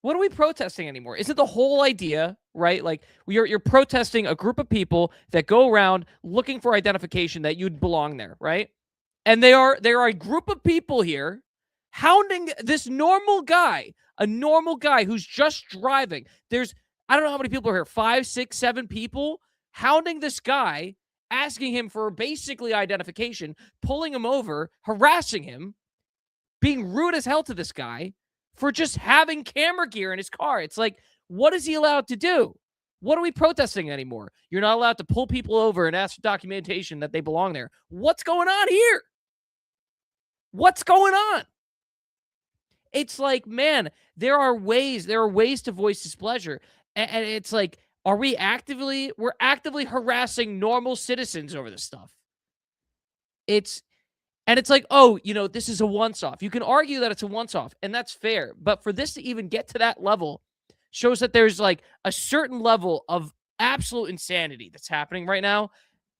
What are we protesting anymore? Isn't the whole idea, right? Like you're protesting a group of people that go around looking for identification that you'd belong there, right? And there are a group of people here hounding this normal guy, a normal guy who's just driving. There's, I don't know how many people are here, 5, 6, 7 people hounding this guy, asking him for basically identification, pulling him over, harassing him, being rude as hell to this guy for just having camera gear in his car. It's like, what is he allowed to do? What are we protesting anymore? You're not allowed to pull people over and ask for documentation that they belong there. What's going on here? What's going on? It's like, man, there are ways to voice displeasure. And it's like, we're actively harassing normal citizens over this stuff. It's like, oh, this is a once-off. You can argue that it's a once-off, and that's fair. But for this to even get to that level shows that there's like a certain level of absolute insanity that's happening right now.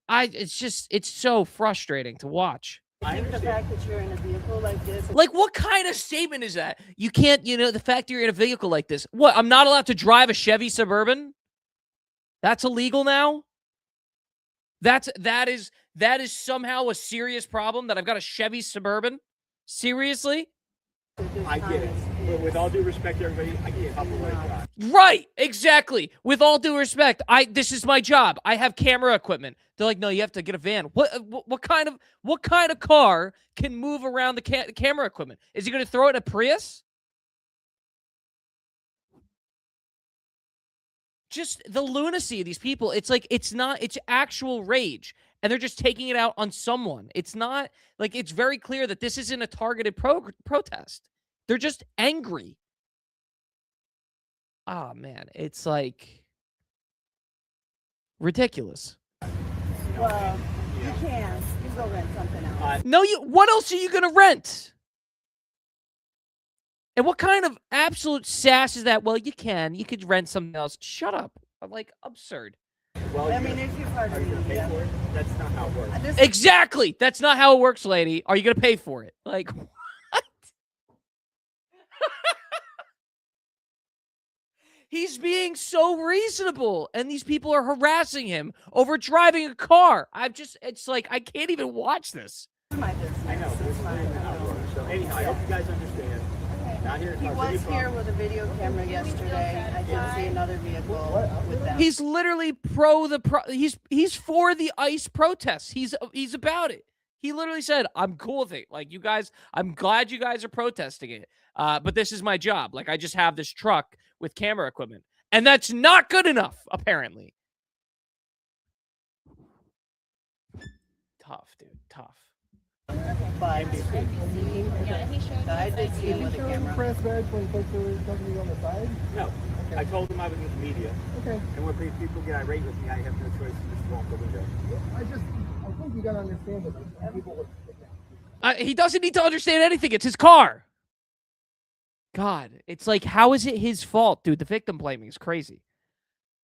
It's so frustrating to watch. I think the fact that you're in a vehicle like this. Like, what kind of statement is that? You can't, the fact you're in a vehicle like this. What, I'm not allowed to drive a Chevy Suburban? That's illegal now? That is somehow a serious problem that I've got a Chevy Suburban? Seriously? I get it. But with all due respect to everybody, I get a couple of drive. Right, exactly. With all due respect, this is my job. I have camera equipment. They're like, no, you have to get a van. What kind of car can move around the camera equipment? Is he going to throw it in a Prius? Just the lunacy of these people. It's like, it's actual rage. And they're just taking it out on someone. It's not like, it's very clear that this isn't a targeted protest. They're just angry. Oh, man. It's like ridiculous. Well, you can. You go rent something else. No, what else are you going to rent? And what kind of absolute sass is that? Well, you could rent something else. Shut up. I'm like, absurd. Well, I mean, if you've heard are you going to pay for it? That's not how it works. Exactly. That's not how it works, lady. Are you going to pay for it? Like, what? He's being so reasonable, and these people are harassing him over driving a car. It's like, I can't even watch this. My business. I know, but it's not how it works. So anyhow, I hope you guys understand. Not here to He cause was any here problem. with a video camera yesterday. I did see another vehicle with them. He's literally he's for the ICE protests. He's about it. He literally said, I'm cool with it. Like, you guys, I'm glad you guys are protesting it. But this is my job. Like, I just have this truck with camera equipment. And that's not good enough, apparently. Tough, dude. Tough. But Yeah, he showed I did see him with a camera. Press badge when folks are talking on the side? No. Okay. I told them I was with the media. Okay. And when people get irate with me, I have no choice to just walk the window. I think you gotta understand that like, people would. He doesn't need to understand anything. It's his car. God, it's like, how is it his fault? Dude, the victim blaming is crazy.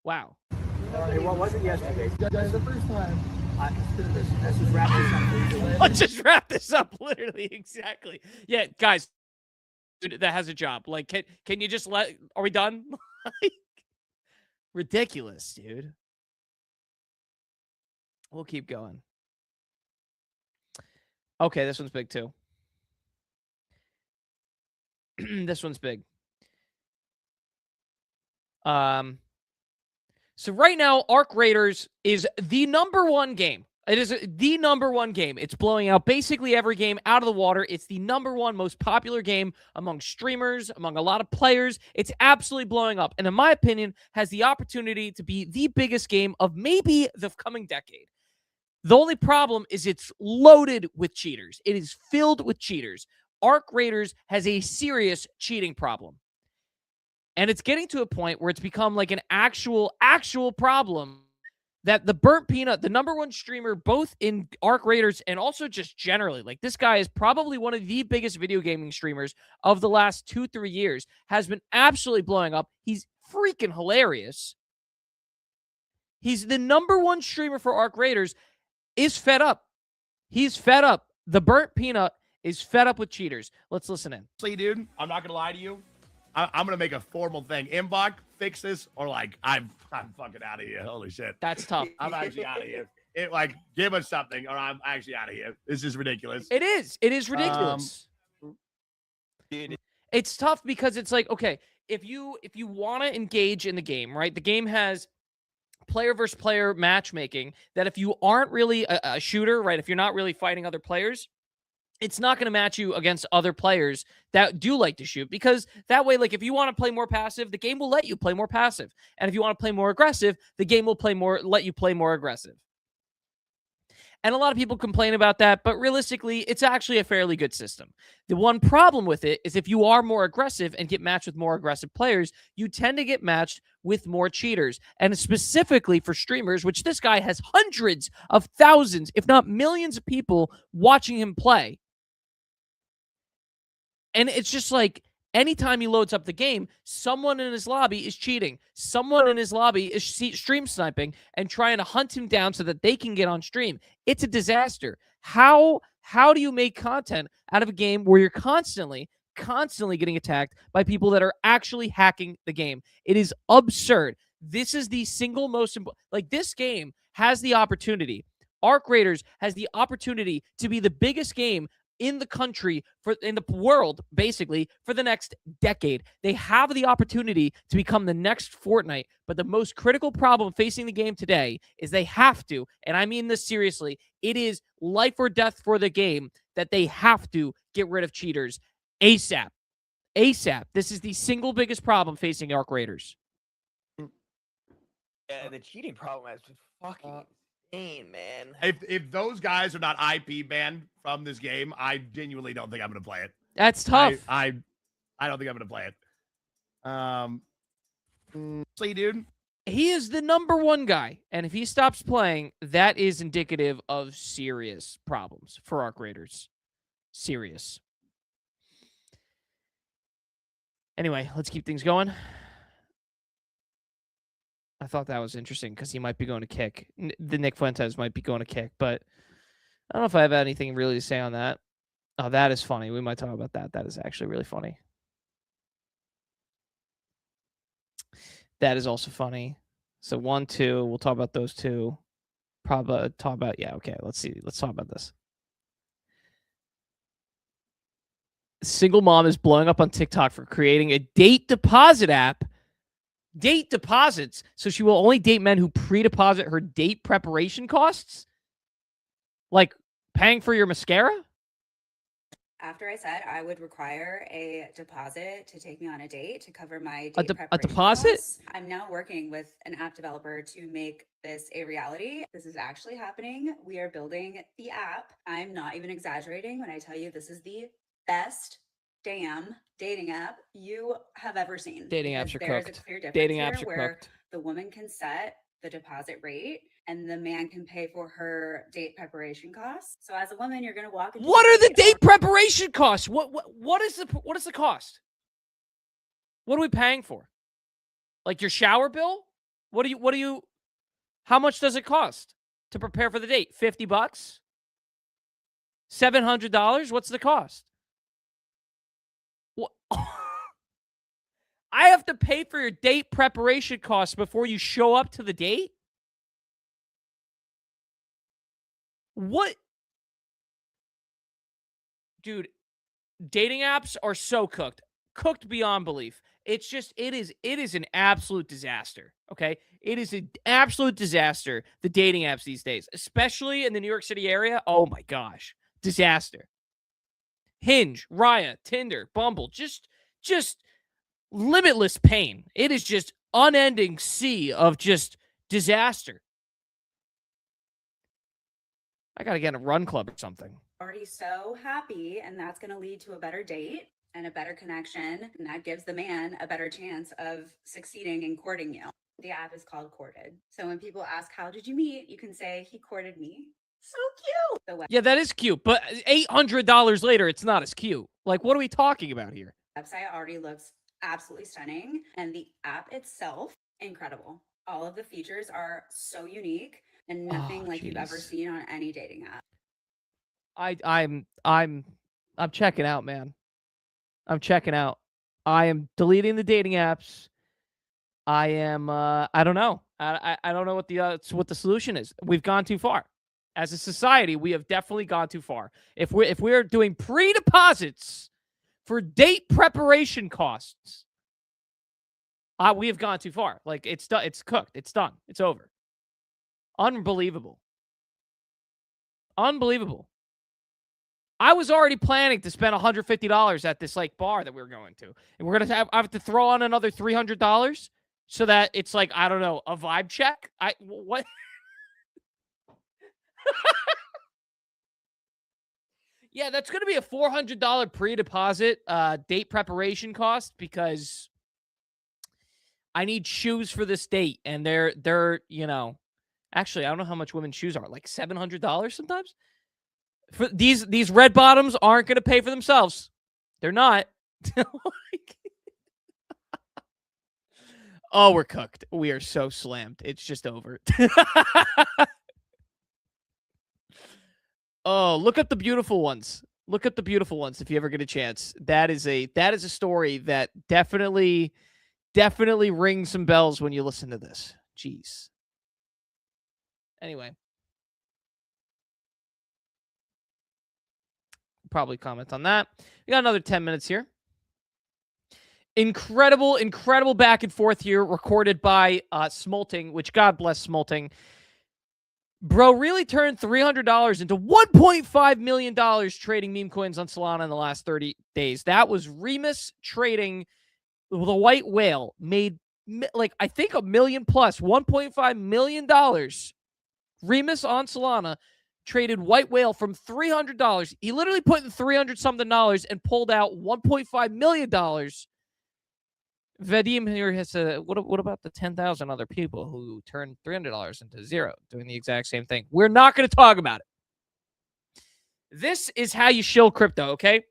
Wow. It wasn't yesterday. That's the first time. Let's just wrap this up. Please. Let's just wrap this up. Literally, exactly. Yeah, guys, dude, that has a job. Like, can you just are we done? Like, ridiculous, dude. We'll keep going. Okay, this one's big too. This one's big. So right now, Arc Raiders is the #1 game. It is the number one game. It's blowing out basically every game out of the water. It's the number one most popular game among streamers, among a lot of players. It's absolutely blowing up. And in my opinion, has the opportunity to be the biggest game of maybe the coming decade. The only problem is it's loaded with cheaters. It is filled with cheaters. Arc Raiders has a serious cheating problem. And it's getting to a point where it's become like an actual problem that the Burnt Peanut, the number one streamer, both in Arc Raiders and also just generally, like this guy is probably one of the biggest video gaming streamers of the last 2-3 years, has been absolutely blowing up. He's freaking hilarious. He's the number one streamer for Arc Raiders, is fed up. He's fed up. The Burnt Peanut is fed up with cheaters. Let's listen in. Honestly, dude, I'm not gonna lie to you. I'm gonna make a formal thing. Inbox, fix this, or like I'm fucking out of here. Holy shit. That's tough. I'm actually out of here. It like give us something, or I'm actually out of here. This is ridiculous. It is. It is ridiculous. It's tough because it's like, okay, if you want to engage in the game, right? The game has player versus player matchmaking that if you aren't really a shooter, right? If you're not really fighting other players, it's not going to match you against other players that do like to shoot, because that way, like if you want to play more passive, the game will let you play more passive. And if you want to play more aggressive, the game will let you play more aggressive. And a lot of people complain about that, but realistically, it's actually a fairly good system. The one problem with it is if you are more aggressive and get matched with more aggressive players, you tend to get matched with more cheaters. And specifically for streamers, which this guy has hundreds of thousands, if not millions of people watching him play. And it's just like, anytime he loads up the game, someone in his lobby is cheating. Someone in his lobby is stream sniping and trying to hunt him down so that they can get on stream. It's a disaster. How do you make content out of a game where you're constantly getting attacked by people that are actually hacking the game? It is absurd. This is the single most important. Like, this game has the opportunity. Arc Raiders has the opportunity to be the biggest game in the country, in the world, basically, for the next decade. They have the opportunity to become the next Fortnite, but the most critical problem facing the game today is they have to, and I mean this seriously, it is life or death for the game that they have to get rid of cheaters ASAP. ASAP. This is the single biggest problem facing Arc Raiders. Yeah, the cheating problem has been fucking insane, man. If those guys are not IP banned from this game, I genuinely don't think I'm gonna play it. That's tough. I don't think I'm gonna play it. Dude. He is the number one guy, and if he stops playing, that is indicative of serious problems for Arc Raiders. Serious. Anyway, let's keep things going. I thought that was interesting because he might be going to kick. The Nick Fuentes might be going to kick, but I don't know if I have anything really to say on that. Oh, that is funny. We might talk about that. That is actually really funny. That is also funny. So 1, 2, we'll talk about those two. Probably talk about, yeah, okay, let's see. Let's talk about this. Single mom is blowing up on TikTok for creating a date deposit app. Date deposits, so she will only date men who pre-deposit her date preparation costs? Like paying for your mascara? After I said I would require a deposit to take me on a date to cover my A date deposit? costs, I'm now working with an app developer to make this a reality. This is actually happening. We are building the app. I'm not even exaggerating when I tell you this is the best damn dating app you have ever seen. Dating apps are There's cooked. a clear difference Dating here apps are where cooked. the woman can set the deposit rate and the man can pay for her date preparation costs. So as a woman, you're going to walk into What are the date date preparation costs? What is the cost? What are we paying for? Like your shower bill? What do you how much does it cost to prepare for the date? $50? $700? What's the cost? What? I have to pay for your date preparation costs before you show up to the date? What? Dude, dating apps are so cooked. Cooked beyond belief. It's just, it is an absolute disaster. Okay. It is an absolute disaster. The dating apps these days, especially in the New York City area. Oh my gosh. Disaster. Hinge, Raya, Tinder, Bumble, just limitless pain. It is just unending sea of just disaster. I got to get in a run club or something. Already so happy, and that's going to lead to a better date and a better connection, and that gives the man a better chance of succeeding in courting you. The app is called Courted. So when people ask, how did you meet? You can say, he courted me. So cute. Yeah, that is cute, but $800 later, it's not as cute. Like, what are we talking about here? The website already looks absolutely stunning, and the app itself, incredible. All of the features are so unique and nothing like you've ever seen on any dating app. I'm checking out, man. I'm checking out. I am deleting the dating apps. I am I don't know. I don't know what the solution is. We've gone too far. As a society, we have definitely gone too far. If we're doing pre-deposits for date preparation costs, we have gone too far. Like, it's done, it's cooked, it's done, it's over. Unbelievable. Unbelievable. I was already planning to spend $150 at this like bar that we were going to, and we're gonna have to throw on another $300 so that it's like, I don't know, a vibe check. What? Yeah, that's going to be a $400 pre-deposit date preparation cost because I need shoes for this date, and they're actually, I don't know how much women's shoes are, like $700 sometimes. For these red bottoms aren't going to pay for themselves. They're not. Oh, we're cooked. We are so slammed. It's just over. Oh, look at the beautiful ones. Look at the beautiful ones if you ever get a chance. That is a story that definitely rings some bells when you listen to this. Jeez. Anyway. Probably comment on that. We got another 10 minutes here. Incredible back and forth here recorded by Smolting, which God bless Smolting. Bro really turned $300 into $1.5 million trading meme coins on Solana in the last 30 days. That was Remus trading the white whale. Made, like, I think $1 million plus, $1.5 million. Remus on Solana traded white whale from $300. He literally put in $300-something and pulled out $1.5 million. Vadim here has said, what about the 10,000 other people who turned $300 into zero doing the exact same thing? We're not going to talk about it. This is how you shill crypto, okay?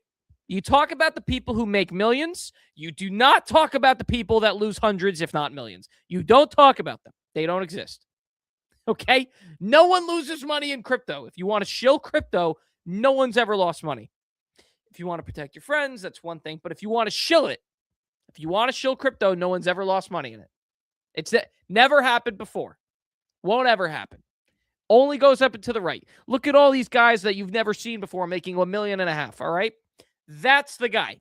You talk about the people who make millions. You do not talk about the people that lose hundreds, if not millions. You don't talk about them. They don't exist. Okay? No one loses money in crypto. If you want to shill crypto, no one's ever lost money. If you want to protect your friends, that's one thing. But if you want to shill it, if you want to shill crypto, no one's ever lost money in it. It's never happened before. Won't ever happen. Only goes up and to the right. Look at all these guys that you've never seen before making $1.5 million, all right? That's the guy.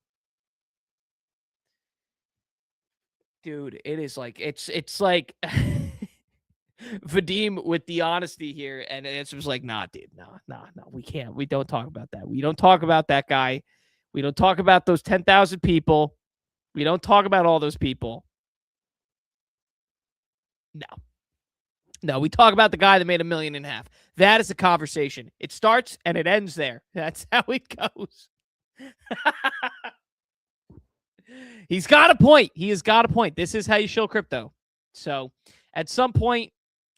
Dude, it is like, it's like Vadim with the honesty here, and it was like, nah, dude, no, we can't. We don't talk about that. We don't talk about that guy. We don't talk about those 10,000 people. We don't talk about all those people. No, we talk about the guy that made $1.5 million. That is the conversation. It starts and it ends there. That's how it goes. He's got a point. He has got a point. This is how you shill crypto. So at some point,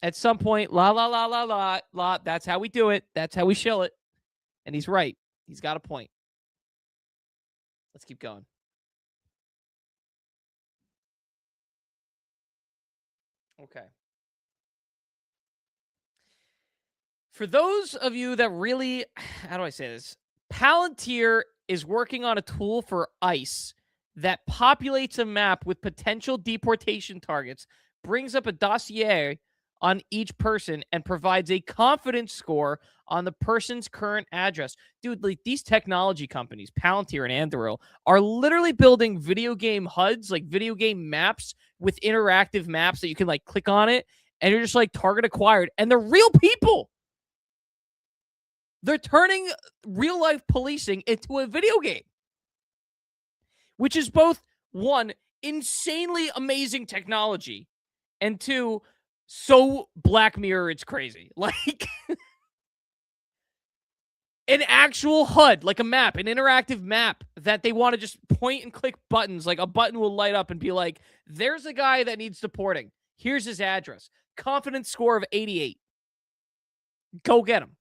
la, that's how we do it. That's how we shill it. And he's right. He's got a point. Let's keep going. Okay. For those of you that really, how do I say this? Palantir is working on a tool for ICE that populates a map with potential deportation targets, brings up a dossier on each person and provides a confidence score on the person's current address. Dude, like these technology companies, Palantir and Anduril, are literally building video game HUDs, like video game maps with interactive maps that you can like click on it and you're just like target acquired. And they're real people. They're turning real life policing into a video game, which is both, one, insanely amazing technology, and two, so Black Mirror, it's crazy. Like an actual HUD, like a map, an interactive map that they want to just point and click buttons. Like a button will light up and be like, there's a guy that needs deporting. Here's his address. Confidence score of 88. Go get him.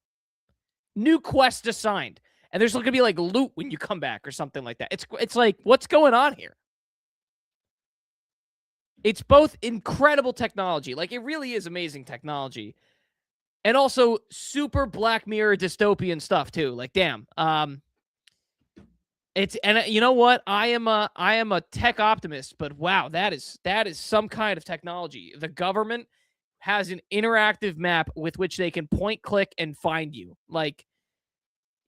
New quest assigned. And there's going to be like loot when you come back or something like that. It's like, what's going on here? It's both incredible technology. Like, it really is amazing technology. And also super Black Mirror dystopian stuff too. Like, damn. And you know what? I am a tech optimist, but wow, that is some kind of technology. The government has an interactive map with which they can point, click, and find you. Like,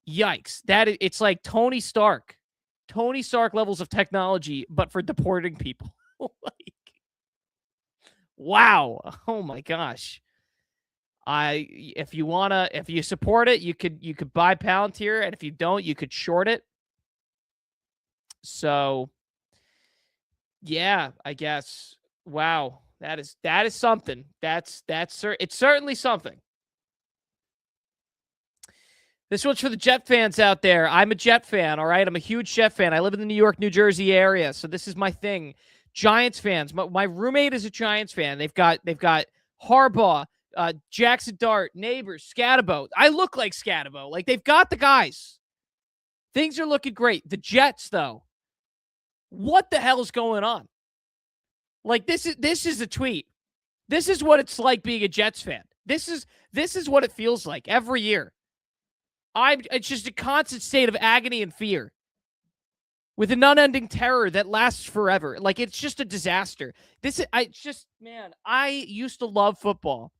yikes. It's like Tony Stark levels of technology, but for deporting people. Like, wow. Oh my gosh. If you support it, you could buy Palantir, and if you don't, you could short it. So yeah, I guess. Wow. That is something. It's certainly something. This one's for the Jet fans out there. I'm a Jet fan, all right? I'm a huge Jet fan. I live in the New York, New Jersey area, so this is my thing. Giants fans. My roommate is a Giants fan. They've got Harbaugh, Jackson Dart, Neighbors, Scatterbo. I look like Scatterbo. Like, they've got the guys. Things are looking great. The Jets, though. What the hell's going on? Like, this is a tweet. This is what it's like being a Jets fan. This is what it feels like every year. It's just a constant state of agony and fear with an unending terror that lasts forever. Like, it's just a disaster. I used to love football,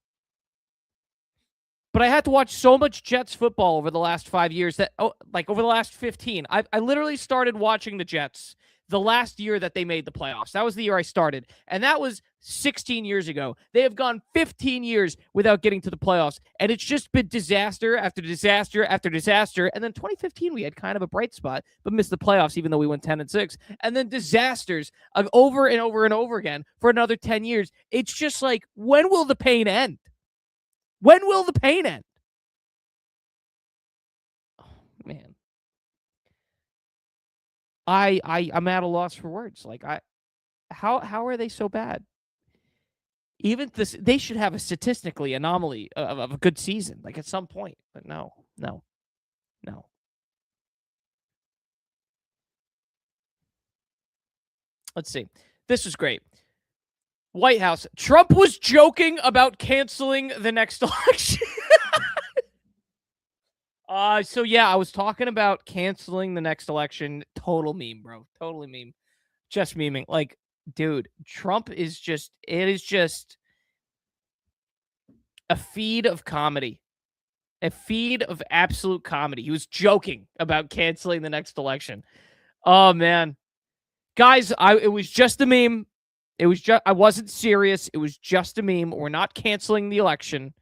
but I had to watch so much Jets football over the last 5 years over the last 15. I literally started watching the Jets the last year that they made the playoffs. That was the year I started, and that was 16 years ago. They have gone 15 years without getting to the playoffs, and it's just been disaster after disaster after disaster. And then 2015, we had kind of a bright spot, but missed the playoffs even though we went 10-6. And then disasters over and over and over again for another 10 years. It's just like, when will the pain end? When will the pain end? Oh, man. I'm at a loss for words. Like, how are they so bad? Even this, they should have a statistically anomaly of a good season, like at some point. But no. Let's see. This was great. White House. Trump was joking about canceling the next election. So yeah, I was talking about canceling the next election. Total meme, bro. Totally meme. Just memeing. Like, dude, Trump is just a feed of comedy. A feed of absolute comedy. He was joking about canceling the next election. Oh, man. Guys, it was just a meme. I wasn't serious. It was just a meme. We're not canceling the election.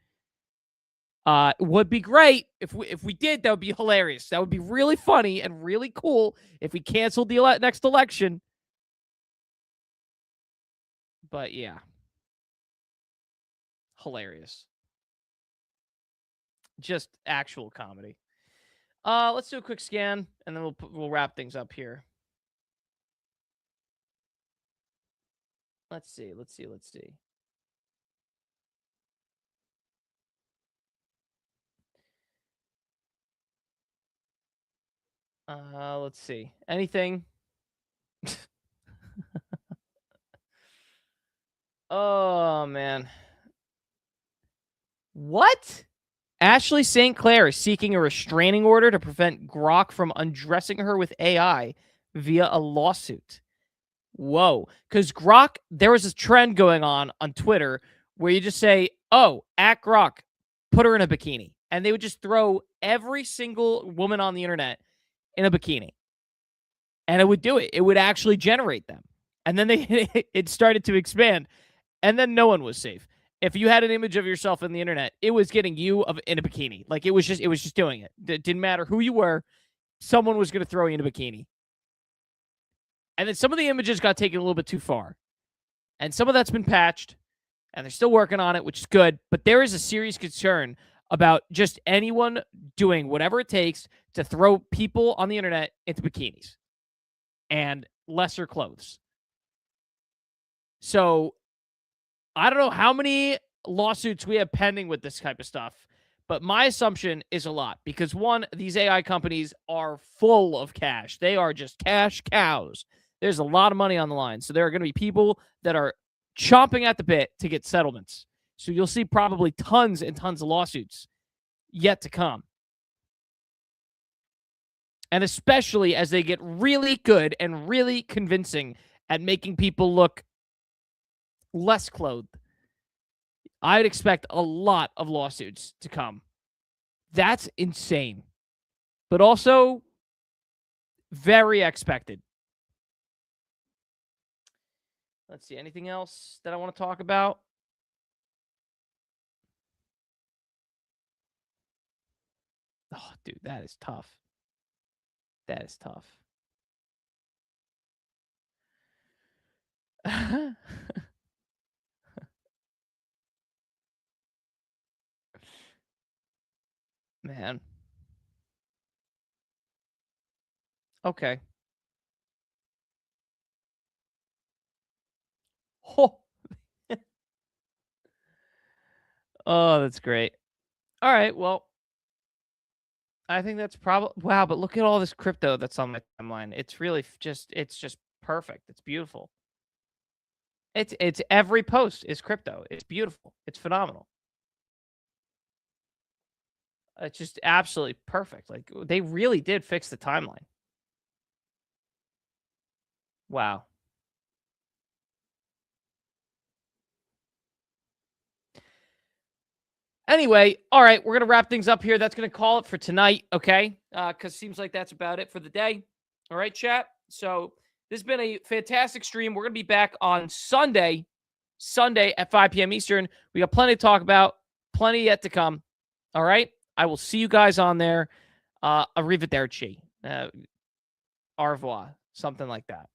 It would be great if we did. That would be hilarious. That would be really funny and really cool if we canceled the next election. But yeah, hilarious. Just actual comedy. Let's do a quick scan and then we'll wrap things up here. Let's see. Let's see. Anything? Oh, man. What? Ashley St. Clair is seeking a restraining order to prevent Grok from undressing her with AI via a lawsuit. Whoa. Because Grok, there was a trend going on Twitter where you just say, oh, at Grok, put her in a bikini. And they would just throw every single woman on the internet in a bikini. And it would do it. It would actually generate them. And then it started to expand. And then no one was safe. If you had an image of yourself on the internet, it was getting you in a bikini. Like it was just doing it. It didn't matter who you were. Someone was going to throw you in a bikini. And then some of the images got taken a little bit too far. And some of that's been patched. And they're still working on it, which is good. But there is a serious concern about just anyone doing whatever it takes to throw people on the internet into bikinis and lesser clothes. So I don't know how many lawsuits we have pending with this type of stuff, but my assumption is a lot because, one, these AI companies are full of cash. They are just cash cows. There's a lot of money on the line. So there are going to be people that are chomping at the bit to get settlements. So you'll see probably tons and tons of lawsuits yet to come. And especially as they get really good and really convincing at making people look less clothed, I'd expect a lot of lawsuits to come. That's insane. But also very expected. Let's see. Anything else that I want to talk about? Oh, dude, that is tough. That is tough. Man. Okay. Oh. Oh, that's great. All right, well, I think that's probably wow, but look at all this crypto that's on my timeline. It's really it's just perfect. It's beautiful. It's every post is crypto. It's beautiful. It's phenomenal. It's just absolutely perfect. Like they really did fix the timeline. Wow. Anyway, all right, we're going to wrap things up here. That's going to call it for tonight, okay? Because seems like that's about it for the day. All right, chat? So this has been a fantastic stream. We're going to be back on Sunday at 5 p.m. Eastern. We got plenty to talk about, plenty yet to come. All right? I will see you guys on there. Arrivederci. Au revoir. Something like that.